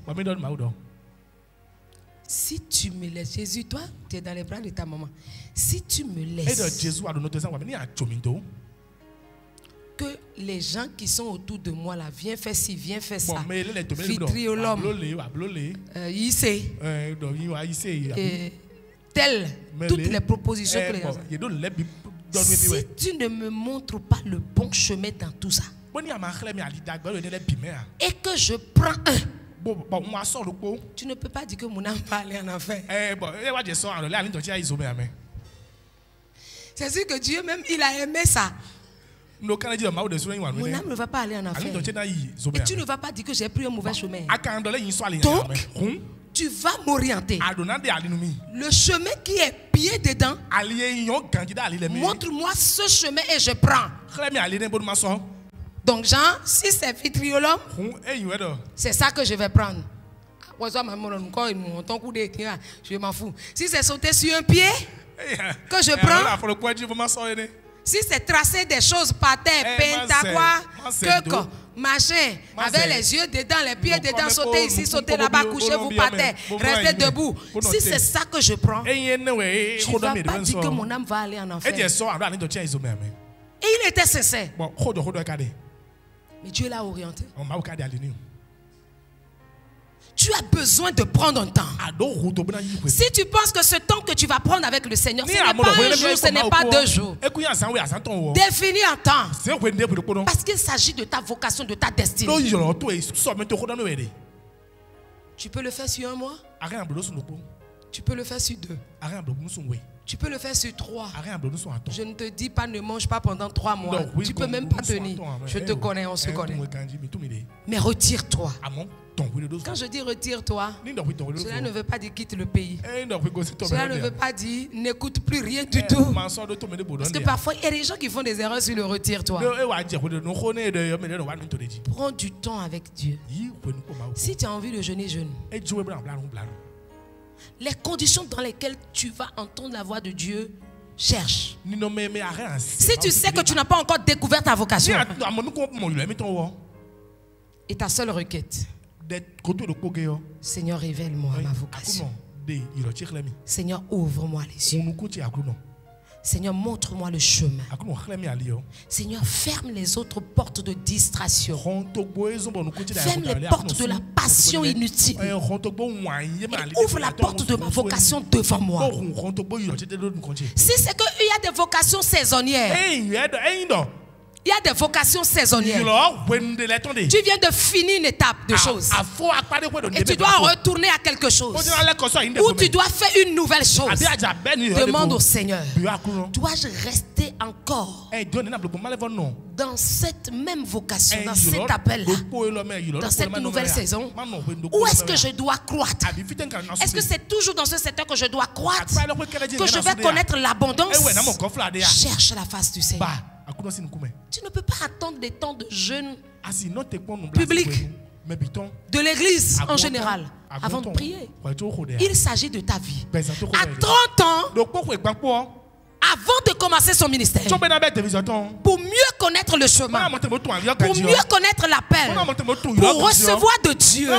si tu me laisses, Jésus, toi, tu es dans les bras de ta maman. Si tu me laisses, que les gens qui sont autour de moi là, viens faire ci, viens faire ça. Vitriolum, IC, telles, toutes les propositions que les gens ont. Si tu ne me montres pas le bon chemin dans tout ça, et que je prends un, tu ne peux pas dire que mon âme va aller en enfer. C'est sûr que Dieu même, il a aimé ça. Mon âme ne va pas aller en enfer. Et tu ne vas pas dire que j'ai pris un mauvais chemin. Donc, tu vas m'orienter. Le chemin qui est pied dedans, montre-moi ce chemin et je prends. Donc, Jean, si c'est vitriolum, c'est ça que je vais prendre. Je m'en fous. Si c'est sauter sur un pied, que je prends. Si c'est tracer des choses par terre, pentagua, que machin, avec les yeux dedans, les pieds dedans, sauter ici, sauter là-bas, couchez-vous par terre, restez debout. Si c'est ça que je prends, tu ne vas pas dire que mon âme va aller en enfer. Et il était sincère. Mais Dieu l'a orienté. Tu as besoin de prendre un temps. Si tu penses que ce temps que tu vas prendre avec le Seigneur, ce n'est pas un jour, ce n'est pas 2 jours. Définis un temps. Parce qu'il s'agit de ta vocation, de ta destinée. Tu peux le faire sur 1 mois. Tu peux le faire sur 2. Tu peux le faire sur 3. Je ne te dis pas ne mange pas pendant 3 mois. Tu ne peux même pas tenir. Je te connais, on se connaît. Mais retire-toi. Quand je dis retire-toi, cela ne veut pas dire quitte le pays. Cela ne veut pas dire n'écoute plus rien du tout. Parce que parfois, il y a des gens qui font des erreurs sur le retire-toi. Prends du temps avec Dieu. Si tu as envie de jeûner, jeûne. Les conditions dans lesquelles tu vas entendre la voix de Dieu, cherche. Si tu sais que tu n'as pas encore découvert ta vocation, et ta seule requête, Seigneur, révèle-moi ma vocation. Seigneur, ouvre-moi les yeux. Seigneur, montre-moi le chemin. Seigneur, ferme les autres portes de distraction. Ferme les portes de la passion inutile. Et ouvre la porte de ma vocation devant moi. Si c'est qu'il y a des vocations saisonnières, il y a des vocations saisonnières. Tu viens de finir une étape de choses. Et tu dois retourner à quelque chose. Ou tu dois faire une nouvelle chose. Demande au Seigneur, dois-je rester encore dans cette même vocation, dans cet appel-là, dans cette nouvelle saison? Ou est-ce que je dois croître? Est-ce que c'est toujours dans ce secteur que je dois croître, que je vais connaître l'abondance? Cherche la face du Seigneur. Tu ne peux pas attendre des temps de jeûne public de l'église en général avant de prier. Il s'agit de ta vie. À 30 ans, avant de commencer son ministère, pour mieux connaître le chemin, pour mieux connaître l'appel, pour recevoir de Dieu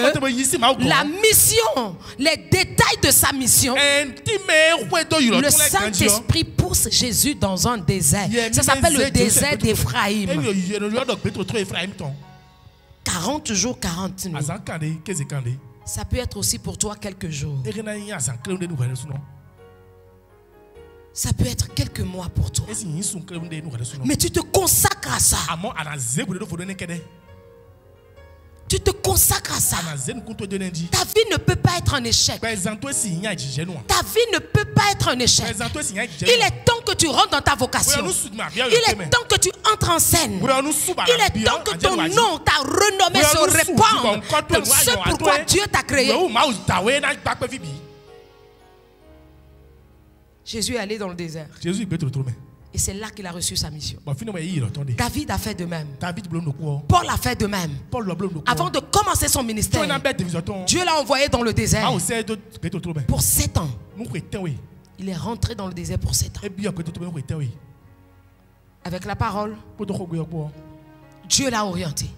la mission, les détails de sa mission, le Saint-Esprit pousse Jésus dans un désert. Ça s'appelle le désert d'Éphraïm. 40 jours, 40 nuits. Ça peut être aussi pour toi quelques jours. Ça peut être quelques mois pour toi. Mais tu te consacres à ça. Tu te consacres à ça. Ta vie ne peut pas être un échec. Ta vie ne peut pas être un échec. Il est temps que tu rentres dans ta vocation. Il est temps que tu entres en scène. Il est temps que ton nom, ta renommée se répande dans ce pourquoi Dieu t'a créé. Jésus est allé dans le désert. Et c'est là qu'il a reçu sa mission. David a fait de même. Paul a fait de même. Avant de commencer son ministère, Dieu l'a envoyé dans le désert pour 7 ans. Il est rentré dans le désert pour 7 ans. Avec la parole, Dieu l'a orienté.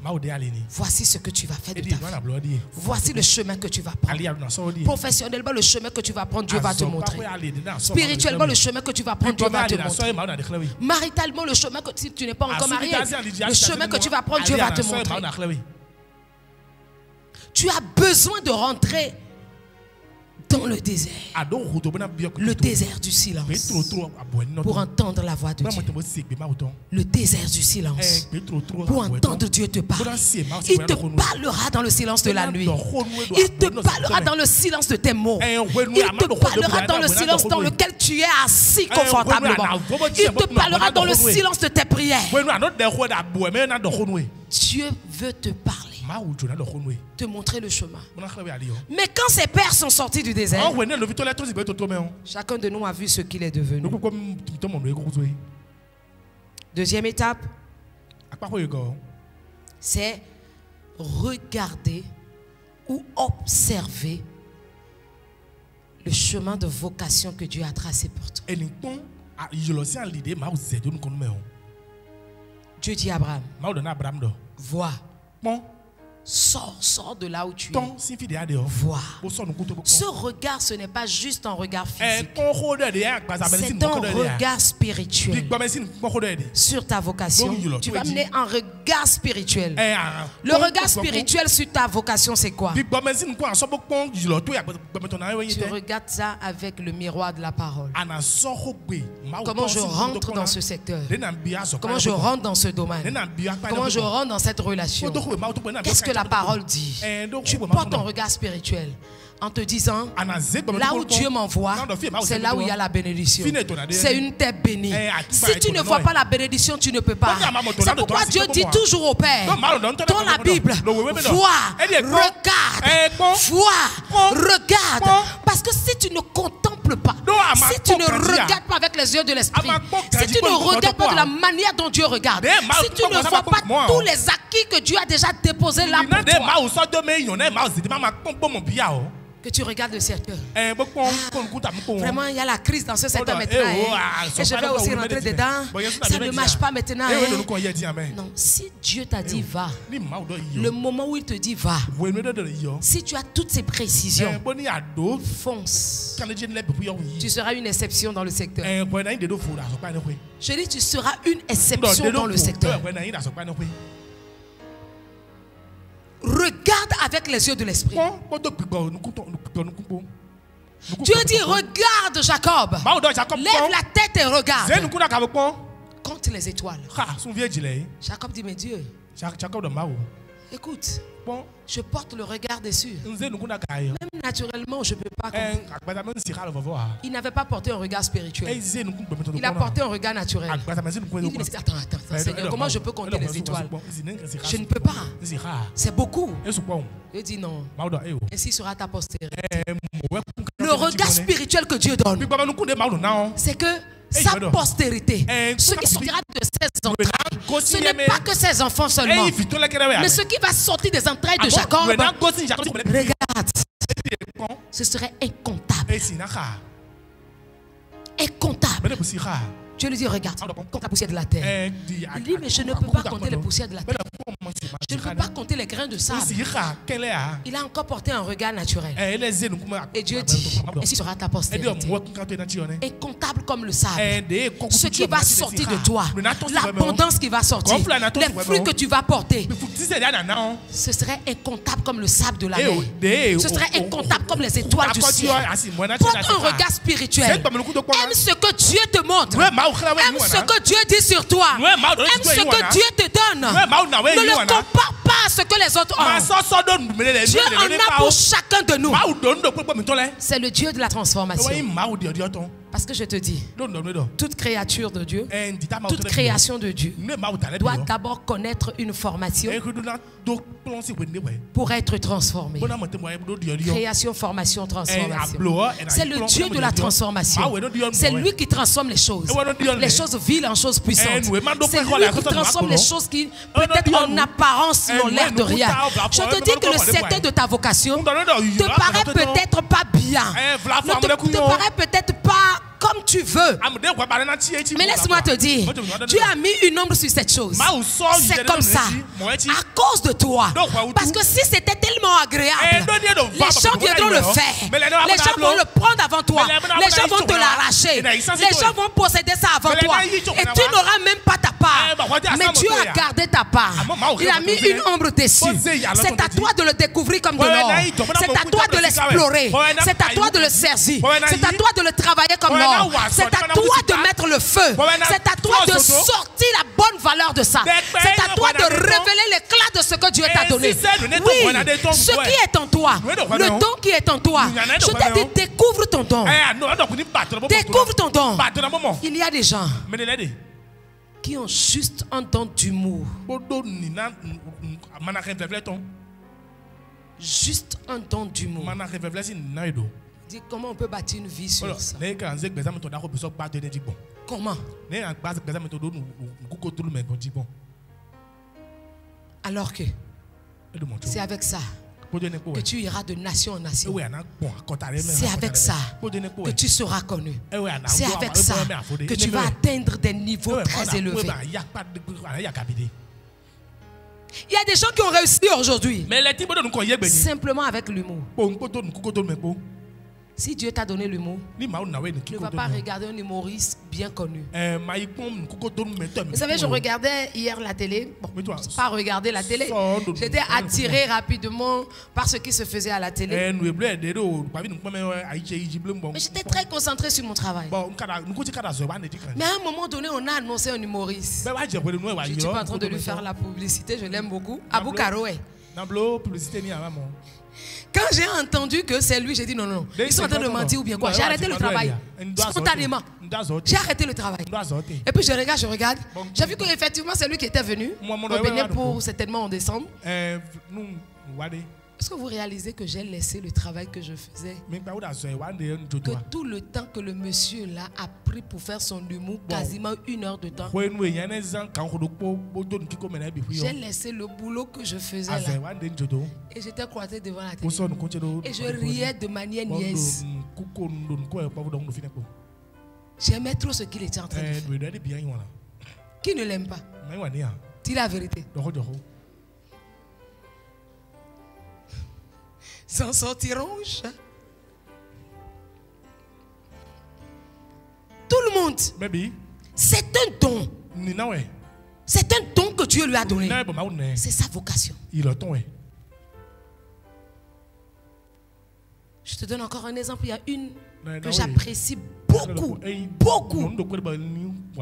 Voici ce que tu vas faire de ta vie. Voici le chemin que tu vas prendre. Professionnellement, le chemin que tu vas prendre, Dieu va te montrer. Spirituellement, le chemin que tu vas prendre, Dieu va te montrer. Maritalement, le chemin que si tu n'es pas encore marié, le chemin que tu vas prendre, Dieu va te montrer. Tu as besoin de rentrer dans le désert. Le désert du silence. Pour entendre la voix de Dieu. Le désert du silence. Pour entendre Dieu te parler. Il te parlera dans le silence de la nuit. Il te parlera dans le silence de tes mots. Il te parlera dans le silence dans lequel tu es assis confortablement. Il te parlera dans le silence de tes prières. Dieu veut te parler. Te montrer le chemin. Mais quand ses pères sont sortis du désert, chacun de nous a vu ce qu'il est devenu. Deuxième étape, c'est regarder ou observer le chemin de vocation que Dieu a tracé pour toi. Dieu dit à Abraham, vois. Sors de là où tu es. Vois. Ce regard, ce n'est pas juste un regard physique. C'est un regard spirituel sur ta vocation. Tu vas mener un regard spirituel. Le regard spirituel sur ta vocation, c'est quoi? Tu regardes ça avec le miroir de la parole. Comment je rentre dans ce secteur? Comment je rentre dans ce domaine? Comment je rentre dans cette relation? Qu'est-ce que la parole dit? Tu portes un regard spirituel en te disant, là où Dieu m'envoie, c'est là où il y a la bénédiction. C'est une terre bénie. Si tu ne vois pas la bénédiction, tu ne peux pas. C'est pourquoi Dieu dit toujours au Père, dans la Bible, vois, regarde, vois, regarde. Parce que si tu ne contemples pas, si tu ne regardes pas avec les yeux de l'esprit, si tu ne regardes pas de la manière dont Dieu regarde, si tu ne vois pas tous les acquis que Dieu a déjà déposés là pour toi, que tu regardes le secteur. Vraiment, il y a la crise dans ce secteur maintenant. Et je vais aussi rentrer dedans. Ça ne marche pas maintenant. Non, si Dieu t'a dit va, le moment où il te dit va, si tu as toutes ces précisions, fonce. Tu seras une exception dans le secteur. Je dis, tu seras une exception dans le secteur. Regarde avec les yeux de l'esprit. Dieu dit, regarde Jacob. Lève la tête et regarde. Compte les étoiles. Jacob dit, mais Dieu, écoute, je porte le regard dessus. Même naturellement, je ne peux pas comprendre. Il n'avait pas porté un regard spirituel. Il a porté un regard naturel. Il dit, mais attends, Seigneur, comment je peux compter les étoiles? Je ne peux pas. C'est beaucoup. Il dit non. Ainsi sera ta postérité. Le regard spirituel que Dieu donne, c'est que sa postérité, ce qui sortira de ses entrailles, ce n'est pas que ses enfants seulement, mais ce qui va sortir des entrailles de Jacob, regarde, ce serait incontable. Incontable. Dieu lui dit, regarde, compte la poussière de la terre. Il dit, mais je ne peux pas compter les poussières de la terre. Je ne peux pas compter les grains de sable. Il a encore porté un regard naturel. Et Dieu dit, ainsi sera ta postérité. Incontable comme le sable. Ce qui va sortir de toi, l'abondance qui va sortir, les fruits que tu vas porter, ce serait incontable comme le sable de la mer. Ce serait incontable comme les étoiles du ciel. Porte un regard spirituel. Aime ce que Dieu te montre. Aime ce que Dieu dit sur toi. Aime ce que Dieu te donne. Ne le compare pas à ce que les autres ont. Dieu en a pour chacun de nous. C'est le Dieu de la transformation. Parce que je te dis, toute créature de Dieu, toute création de Dieu doit d'abord connaître une formation pour être transformée. Création, formation, transformation. C'est le Dieu de la transformation. C'est lui qui transforme les choses viles en choses puissantes. C'est lui qui transforme les choses qui peut-être en apparence n'ont l'air de rien. Je te dis que le secret de ta vocation te paraît peut-être pas bien, ne te paraît peut-être pas comme tu veux. Mais laisse-moi te dire, Dieu a mis une ombre sur cette chose. C'est comme ça, à cause de toi. Parce que si c'était tellement agréable, les gens viendront le faire. Les gens vont le prendre avant toi. Les gens vont te l'arracher. Les gens vont posséder ça avant toi. Et tu n'auras même pas ta part. Mais Dieu a gardé ta part. Il a mis une ombre dessus. C'est à toi de le découvrir comme de l'or. C'est à toi de l'explorer. C'est à toi de le saisir. C'est à toi de le travailler comme l'or. C'est à toi de mettre le feu. C'est à toi de sortir la bonne valeur de ça. C'est à toi de révéler l'éclat de ce que Dieu t'a donné. Oui, ce qui est en toi, le don qui est en toi. Je t'ai dit, découvre ton don. Découvre ton don. Il y a des gens qui ont juste un don d'humour. Juste un don d'humour. Dis comment on peut bâtir une vie sur ça. Comment? Alors que c'est avec ça que tu iras de nation en nation. C'est avec ça que tu seras connu. C'est avec ça que tu vas atteindre des niveaux très élevés. Il y a des gens qui ont réussi aujourd'hui simplement avec l'humour. Si Dieu t'a donné l'humour, ne va pas regarder un humoriste bien connu. Vous savez, je regardais hier la télé. Bon, pas regarder la télé. J'étais attiré rapidement par ce qui se faisait à la télé. Mais j'étais très concentré sur mon travail. Mais à un moment donné, on a annoncé un humoriste. Je ne suis pas en train de lui faire la publicité, je l'aime beaucoup. Abou Karoé. Quand j'ai entendu que c'est lui, j'ai dit non, non. Ils sont en train de mentir ou bien quoi. J'ai arrêté le travail. Spontanément. J'ai arrêté le travail. Et puis je regarde. J'ai vu qu'effectivement c'est lui qui était venu au Bénin pour certainement en décembre. Est-ce que vous réalisez que j'ai laissé le travail que je faisais? Que tout le temps que le monsieur là a pris pour faire son humour, quasiment 1 heure de temps. J'ai laissé le boulot que je faisais là. Et j'étais croisé devant la télé. Et je riais de manière niaise. J'aimais trop ce qu'il était en train de faire. Qui ne l'aime pas? Dis la vérité. S'en sortiront. Tout le monde. C'est un don. C'est un don que Dieu lui a donné. C'est sa vocation. Je te donne encore un exemple. Il y a une que j'apprécie beaucoup. Beaucoup.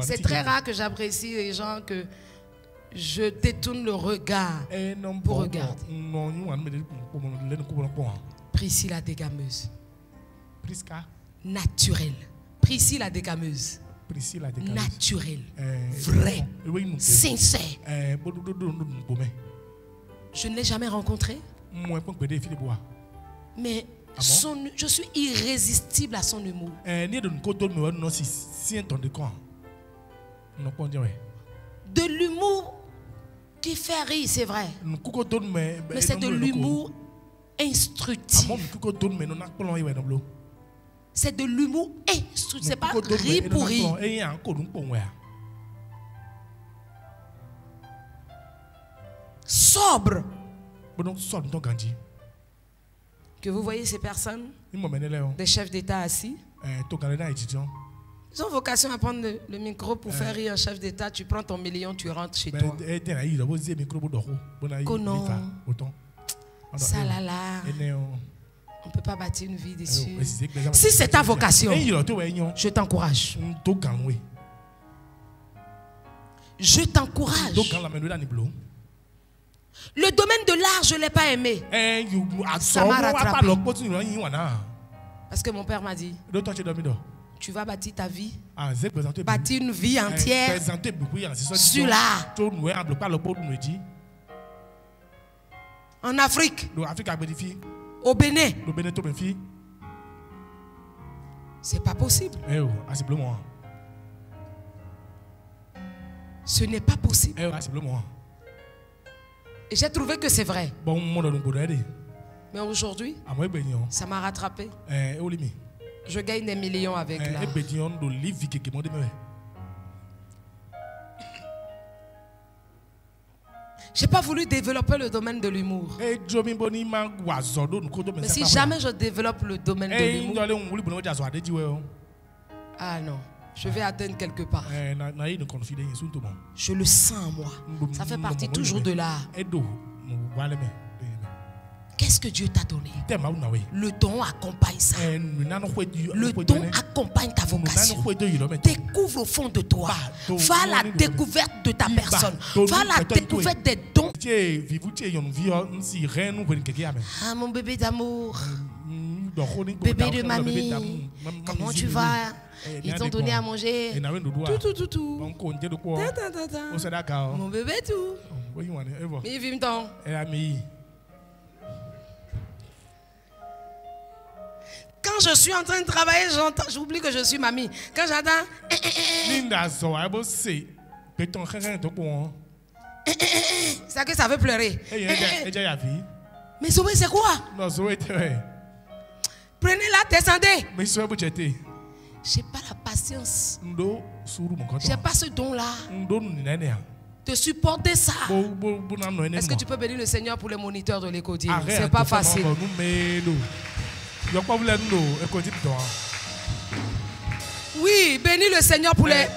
C'est très rare que j'apprécie les gens que je détourne le regard pour regarder. Priscille la dégameuse. Naturelle. Priscille la dégameuse. Naturelle. Vrai. Sincère. Je ne l'ai jamais rencontré. Mais je suis irrésistible à son humour. De l'humour qui fait rire, c'est vrai. Mais c'est de l'humour instructif. C'est de l'humour instructif. C'est pas rire pour rire. sobres. Que vous voyez ces personnes, des chefs d'État assis, ils ont vocation à prendre le micro pour faire rire un chef d'État. Tu prends ton million, tu rentres chez toi. Konon, ça là. On ne peut pas bâtir une vie dessus. Si c'est ta vocation, je t'encourage. Je t'encourage. Le domaine de l'art, je ne l'ai pas aimé. Ça m'a rattrapé. Parce que mon père m'a dit, tu vas bâtir ta vie, bâtir une vie entière sur l'art. En Afrique, au Bénin, c'est pas possible. Ce n'est pas possible. Et j'ai trouvé que c'est vrai. Mais aujourd'hui, ça m'a rattrapé. Je gagne des millions avec l'art. Je n'ai pas voulu développer le domaine de l'humour. Mais si jamais je développe le domaine de l'humour, ah non, je vais atteindre quelque part. Je le sens en moi. Ça fait partie toujours de l'art. Qu'est-ce que Dieu t'a donné? Le don accompagne ça. Le don accompagne ta vocation. Découvre au fond de toi. Va à la découverte de ta personne. Va à la découverte des dons. Ah, mon bébé d'amour. Bébé de mamie. Comment tu vas? Ils t'ont donné à manger. Tout. Mon bébé tout. Mais viens donc. Quand je suis en train de travailler, j'oublie que je suis mamie. Quand j'entends... C'est que ça veut pleurer. Mais Zoé, c'est quoi? Prenez-la, descendez. J'ai pas la patience. J'ai pas ce don-là. De supporter ça. Est-ce que tu peux bénir le Seigneur pour les moniteurs de l'Écodie? C'est pas facile. Oui, bénis le Seigneur pour les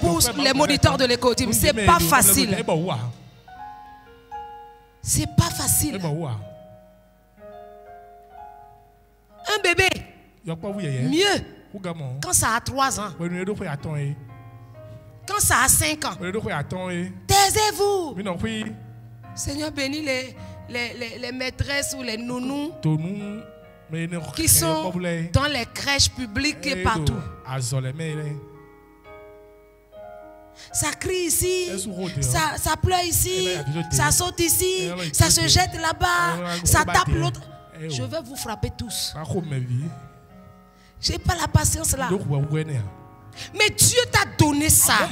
moniteurs de l'Écodie. C'est pas facile. C'est pas facile. Un bébé, mieux quand ça a 3 ans. Quand ça a 5 ans. Taisez-vous. Seigneur, bénis les maîtresses ou les nounous qui sont dans les crèches publiques et partout. Ça crie ici, ça pleure ici, ça saute ici, ça se jette là-bas, ça tape l'autre. Je vais vous frapper tous. J'ai pas la patience là. Mais Dieu t'a donné ça.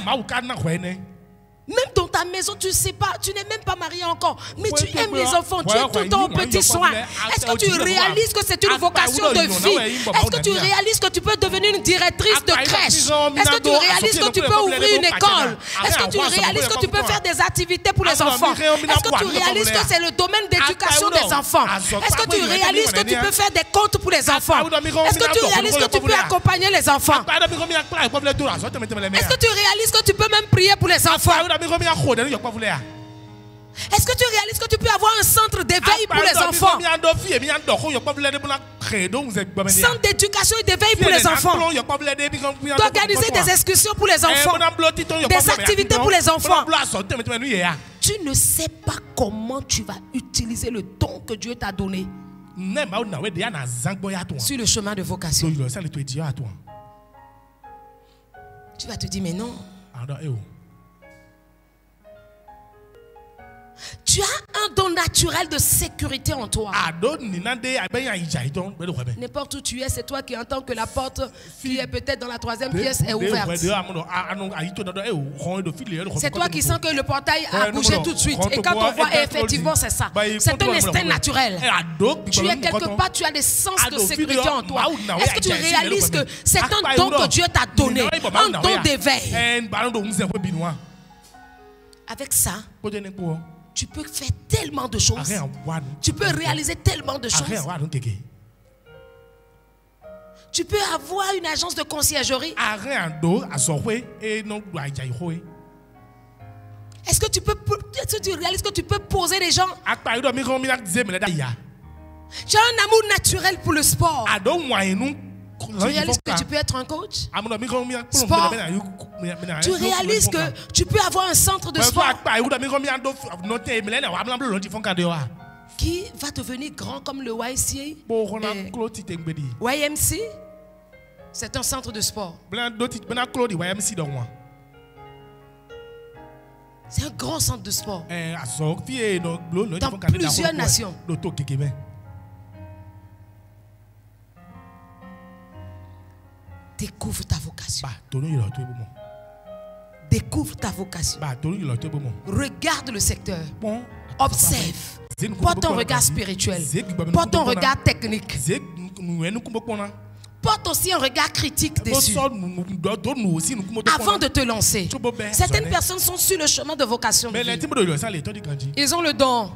Même dans ta maison, tu ne sais pas, tu n'es même pas marié encore, mais tu aimes les enfants, tu es tout le temps au petit soin. Est-ce que tu réalises que c'est une vocation de vie? Est-ce que tu réalises que tu peux devenir une directrice de crèche? Est-ce que tu réalises que tu peux ouvrir une école? Est-ce que tu réalises que tu peux faire des activités pour les enfants? Est-ce que tu réalises que c'est le domaine d'éducation des enfants? Est-ce que tu réalises que tu peux faire des comptes pour les enfants? Est-ce que tu réalises que tu peux accompagner les enfants? Est-ce que tu réalises que tu peux même prier pour les enfants? Est-ce que tu réalises que tu peux avoir un centre d'éveil pour les enfants? Centre d'éducation et d'éveil pour les enfants. D'organiser des excursions pour les enfants. Des activités pour les enfants. Tu ne sais pas comment tu vas utiliser le don que Dieu t'a donné sur le chemin de vocation. Tu vas te dire, mais non. Tu as un don naturel de sécurité en toi. N'importe où tu es, c'est toi qui entends que la porte qui est peut-être dans la 3e pièce est ouverte. C'est toi qui sens que le portail a bougé tout de suite. Et quand on voit, effectivement, c'est ça. C'est un instinct naturel. Tu es quelque part, tu as des sens de sécurité en toi. Est-ce que tu réalises que c'est un don que Dieu t'a donné? Un don d'éveil. Avec ça, Tu peux faire tellement de choses. Tu peux réaliser tellement de choses. Tu peux avoir une agence de conciergerie. Est-ce que tu réalises que tu peux poser les gens? Tu as un amour naturel pour le sport. Tu réalises que tu peux être un coach? Sport. Tu réalises que tu peux avoir un centre de sport qui va devenir grand comme le YMCA. YMC, c'est un centre de sport. C'est un grand centre de sport dans plusieurs nations. Découvre ta vocation. Découvre ta vocation. Regarde le secteur. Observe. Porte ton regard spirituel. Porte ton regard technique. Porte aussi un regard critique dessus. Avant de te lancer. Certaines personnes sont sur le chemin de vocation. Ils ont le don.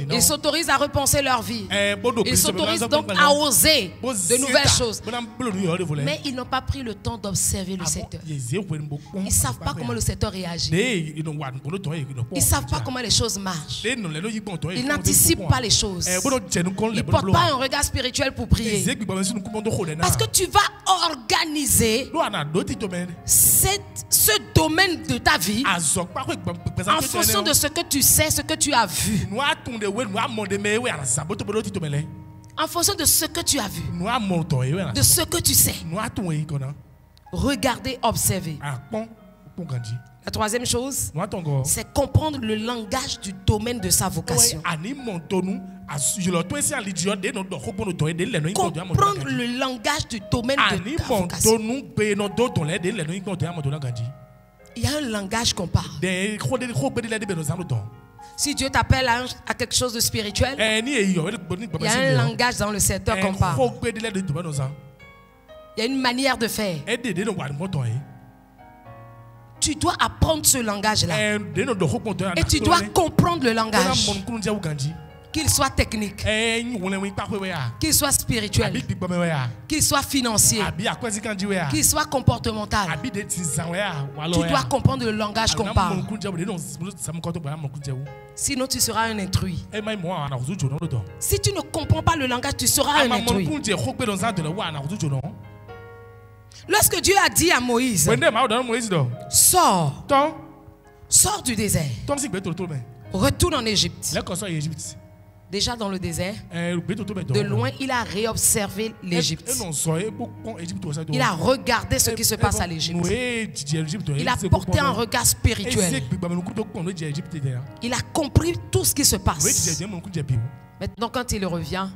Ils s'autorisent à repenser leur vie. Ils s'autorisent donc à oser de nouvelles choses. Mais ils n'ont pas pris le temps d'observer le secteur. Ils ne savent pas comment le secteur réagit. Ils ne savent pas comment les choses marchent. Ils n'anticipent pas les choses. Ils ne portent pas un regard spirituel pour prier. Parce que tu vas organiser ce domaine de ta vie en fonction de ce que tu sais, ce que tu as vu. En fonction de ce que tu as vu, de ce que tu sais. Regardez, observez. La troisième chose, c'est comprendre le langage du domaine de sa vocation. Comprendre le langage du domaine de ta vocation. Il y a un langage qu'on parle. Si Dieu t'appelle à quelque chose de spirituel, il y a un langage dans le secteur qu'on parle. Il y a une manière de faire. Tu dois apprendre ce langage-là. Et tu dois comprendre le langage. Qu'il soit technique, qu'il soit spirituel, qu'il soit financier, qu'il soit comportemental. Tu dois comprendre le langage qu'on parle. Sinon tu seras un intrus. Si tu ne comprends pas le langage, tu seras un intrus. Lorsque Dieu a dit à Moïse, sors, sors du désert, retourne en Égypte. Déjà dans le désert, de loin, il a réobservé l'Égypte. Il a regardé ce qui se passe à l'Égypte. Il a porté un regard spirituel. Il a compris tout ce qui se passe. Maintenant, quand il revient,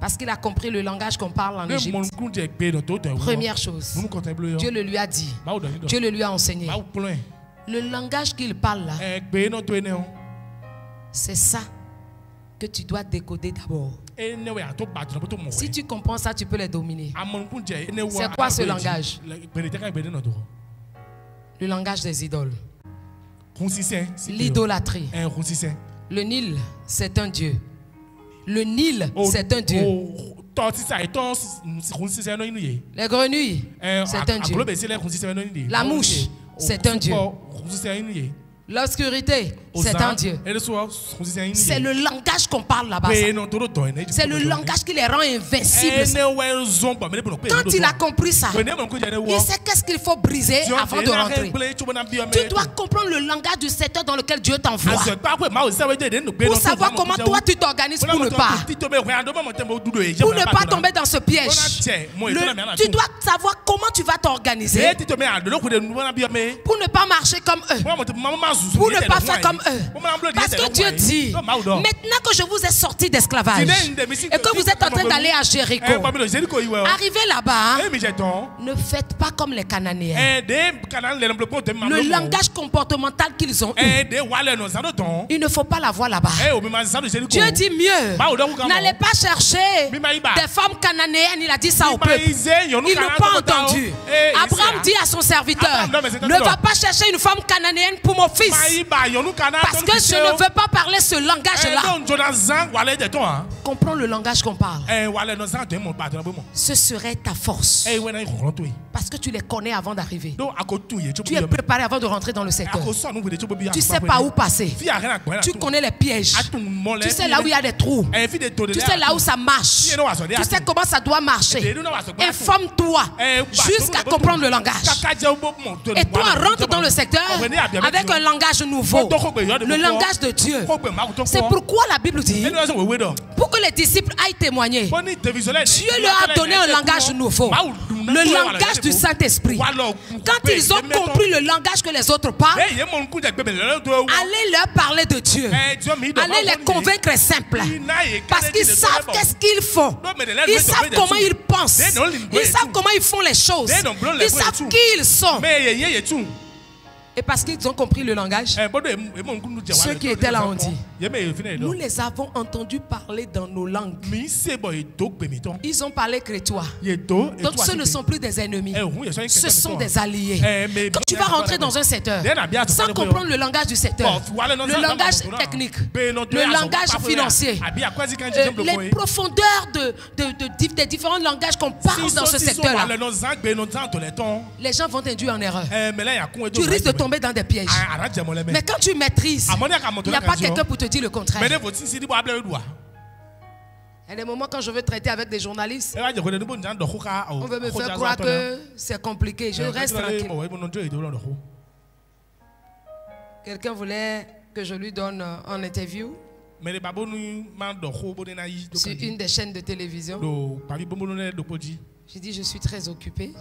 parce qu'il a compris le langage qu'on parle en Égypte, première chose, Dieu le lui a dit, Dieu le lui a enseigné. Le langage qu'il parle là, c'est ça que tu dois décoder d'abord. Si tu comprends ça, tu peux les dominer. C'est quoi ce langage? Le langage des idoles. L'idolâtrie. Le Nil, c'est un dieu. Le Nil, c'est un dieu. Les grenouilles, c'est un dieu. La mouche, c'est un dieu. L'obscurité, c'est un dieu. C'est le langage qu'on parle là-bas. C'est le langage qui les rend invincibles. Quand il a compris ça, il sait qu'est-ce qu'il faut briser avant de rentrer. Tu dois comprendre le langage du secteur dans lequel Dieu t'envoie. Pour savoir comment toi tu t'organises pour ne pas tomber dans ce piège. Tu dois savoir comment tu vas t'organiser pour ne pas marcher comme eux. Pour ne pas faire comme eux. Parce que Dieu dit, maintenant que je vous ai sorti d'esclavage et que vous êtes en train d'aller à Jéricho, arrivez là-bas, ne faites pas comme les Cananéens. Le langage comportemental qu'ils ont eu, il ne faut pas l'avoir là-bas. Dieu dit mieux, n'allez pas chercher des femmes cananéennes. Il a dit ça au peuple. Ils n'ont pas entendu. Abraham dit à son serviteur, ne va pas chercher une femme cananéenne pour mon fils. Parce que je ne veux pas parler ce langage-là. Comprends le langage qu'on parle. Ce serait ta force. Parce que tu les connais avant d'arriver. Tu es préparé avant de rentrer dans le secteur. Tu sais pas où passer. Tu connais les pièges. Tu sais là où il y a des trous. Tu sais là où ça marche. Tu sais comment ça doit marcher. Informe-toi jusqu'à comprendre le langage. Et toi, rentre dans le secteur avec un langage nouveau. Le langage de Dieu. C'est pourquoi la Bible dit, pour que les disciples aillent témoigner, Dieu leur a donné un langage nouveau. Le langage du Saint-Esprit. Quand ils ont compris le langage que les autres parlent, allez leur parler de Dieu. Allez les convaincre simple. Parce qu'ils savent qu'est-ce qu'ils font. Ils savent comment ils pensent. Ils savent comment ils font les choses. Ils savent qui ils sont. Et parce qu'ils ont compris le langage, ceux qui étaient là ont dit, nous les avons entendus parler dans nos langues. Ils ont parlé crétois. Donc ce ne sont plus des ennemis. Ce sont des alliés. Quand tu vas rentrer dans un secteur sans comprendre le langage du secteur, le langage technique, le langage financier, les profondeurs des différents langages qu'on parle dans ce secteur-là, les gens vont t'induire en erreur. Tu risques de tomber dans des pièges. Mais quand tu maîtrises, il n'y a pas quelqu'un pour te dire le contraire. Il y a des moments quand je veux traiter avec des journalistes, on veut me faire croire que c'est compliqué. Je reste tranquille. Quelqu'un voulait que je lui donne en interview sur une des chaînes de télévision. J'ai dit, je suis très occupé.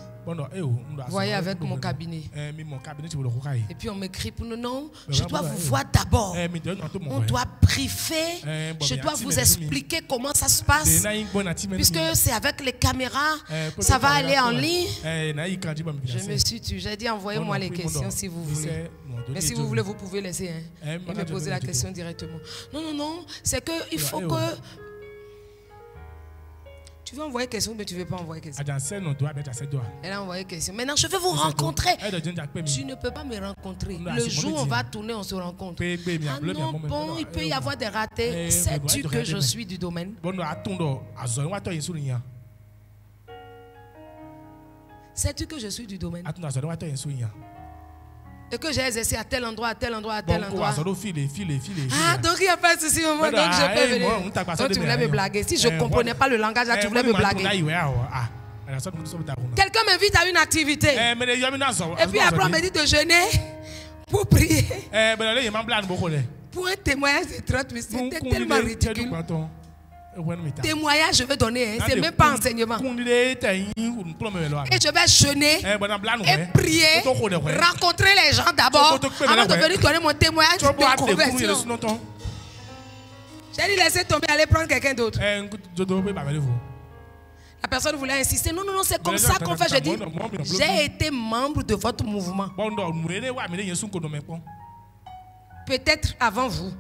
Voyez avec mon cabinet. Et puis on m'écrit, non, je dois vous voir d'abord. On doit briefer. Je dois vous expliquer comment ça se passe. Puisque c'est avec les caméras, ça va aller en ligne. Je me suis tué. J'ai dit, envoyez-moi les questions si vous voulez. Mais si vous voulez, vous pouvez laisser. Et me poser la question directement. Non. C'est qu'il faut que... Tu veux envoyer question, mais tu ne veux pas envoyer question. Elle a envoyé question. Maintenant, je veux vous rencontrer. Tu ne peux pas me rencontrer. Le jour où on va tourner, on se rencontre. Ah non, bon, il peut y avoir des ratés. Sais-tu que je suis du domaine? Sais-tu que je suis du domaine? Et que j'ai exercé à tel endroit, à tel endroit, à tel endroit. Ah, donc il n'y a pas de souci, maman. Donc je peux venir. Donc tu voulais me blaguer. Si je ne comprenais pas le langage, tu voulais me blaguer. Quelqu'un m'invite à une activité. Et puis après, on me dit de jeûner pour prier. Pour un témoignage de 30 minutes, c'était tellement ridicule. Témoignage, je vais donner, c'est même pas enseignement. Et je vais jeûner et prier, rencontrer les gens d'abord avant de venir donner mon témoignage de conversion. J'ai dit laissez tomber, allez prendre quelqu'un d'autre. La personne voulait insister. Non, c'est comme ça qu'on fait. Je dis, j'ai été membre de votre mouvement. Peut-être avant vous.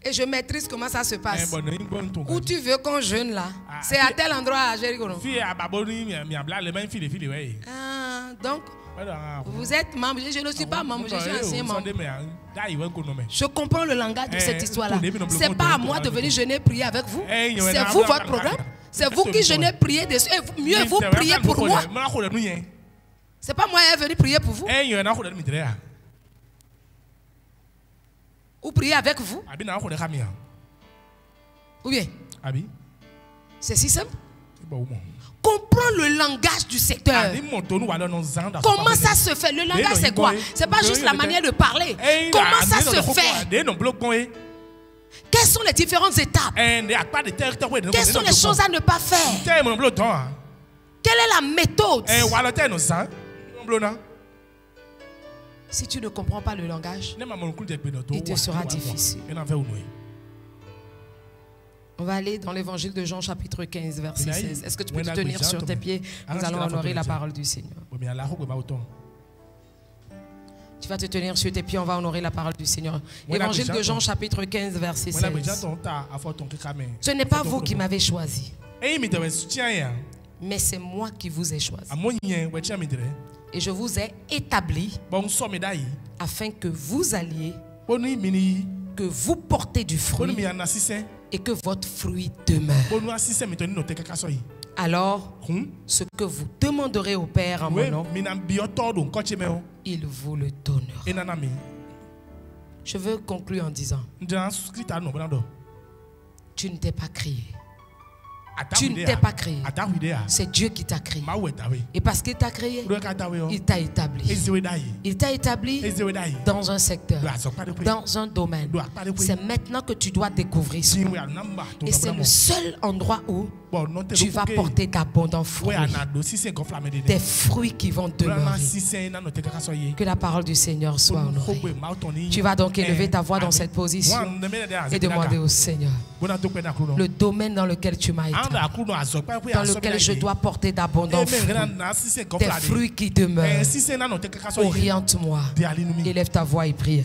Et je maîtrise comment ça se passe. Où tu veux qu'on jeûne là? C'est à tel endroit à Jéricho. Ah, donc, vous êtes membre. Je ne suis pas membre, je suis ancien membre. Je comprends le langage de cette histoire-là. Ce n'est pas à moi de venir jeûner prier avec vous. C'est vous votre programme. C'est vous qui jeûnez prier dessus. Et mieux, vous priez pour moi. Ce n'est pas moi qui est venu prier pour vous. Ou prier avec vous. Ou bien. C'est si simple. Comprends le langage du secteur. Comment ça se fait? Le langage c'est quoi? C'est pas juste la manière de parler. Comment ça se fait? Quelles sont les différentes étapes? Quelles sont les choses à ne pas faire? Quelle est la méthode? Si tu ne comprends pas le langage, il te sera difficile. On va aller dans l'évangile de Jean chapitre 15 verset 16. Est-ce que tu peux te tenir sur tes pieds? Nous allons honorer la parole du Seigneur. Tu vas te tenir sur tes pieds, on va honorer la parole du Seigneur. Évangile de Jean chapitre 15 verset 16. Ce n'est pas vous qui m'avez choisi, mais c'est moi qui vous ai choisi. Et je vous ai établi afin que vous alliez, que vous portez du fruit et que votre fruit demeure. Alors, ce que vous demanderez au Père en mon nom, il vous le donnera. Je veux conclure en disant, tu ne t'es pas créé. Tu ne t'es pas créé. C'est Dieu qui t'a créé. Et parce qu'il t'a créé, il t'a établi. Il t'a établi dans un secteur, dans un domaine. C'est maintenant que tu dois découvrir cela. Et c'est le seul endroit où tu vas porter d'abondants fruits. Des fruits qui vont demeurer. Que la parole du Seigneur soit honorée. Tu vas donc élever ta voix dans cette position et demander au Seigneur le domaine dans lequel tu m'as établi, dans lequel je dois porter d'abondants fruits, des fruits qui demeurent. Oriente-moi. Élève ta voix et prie.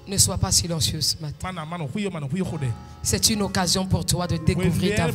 Ne sois pas silencieux ce matin. C'est une occasion pour toi de découvrir ta voix.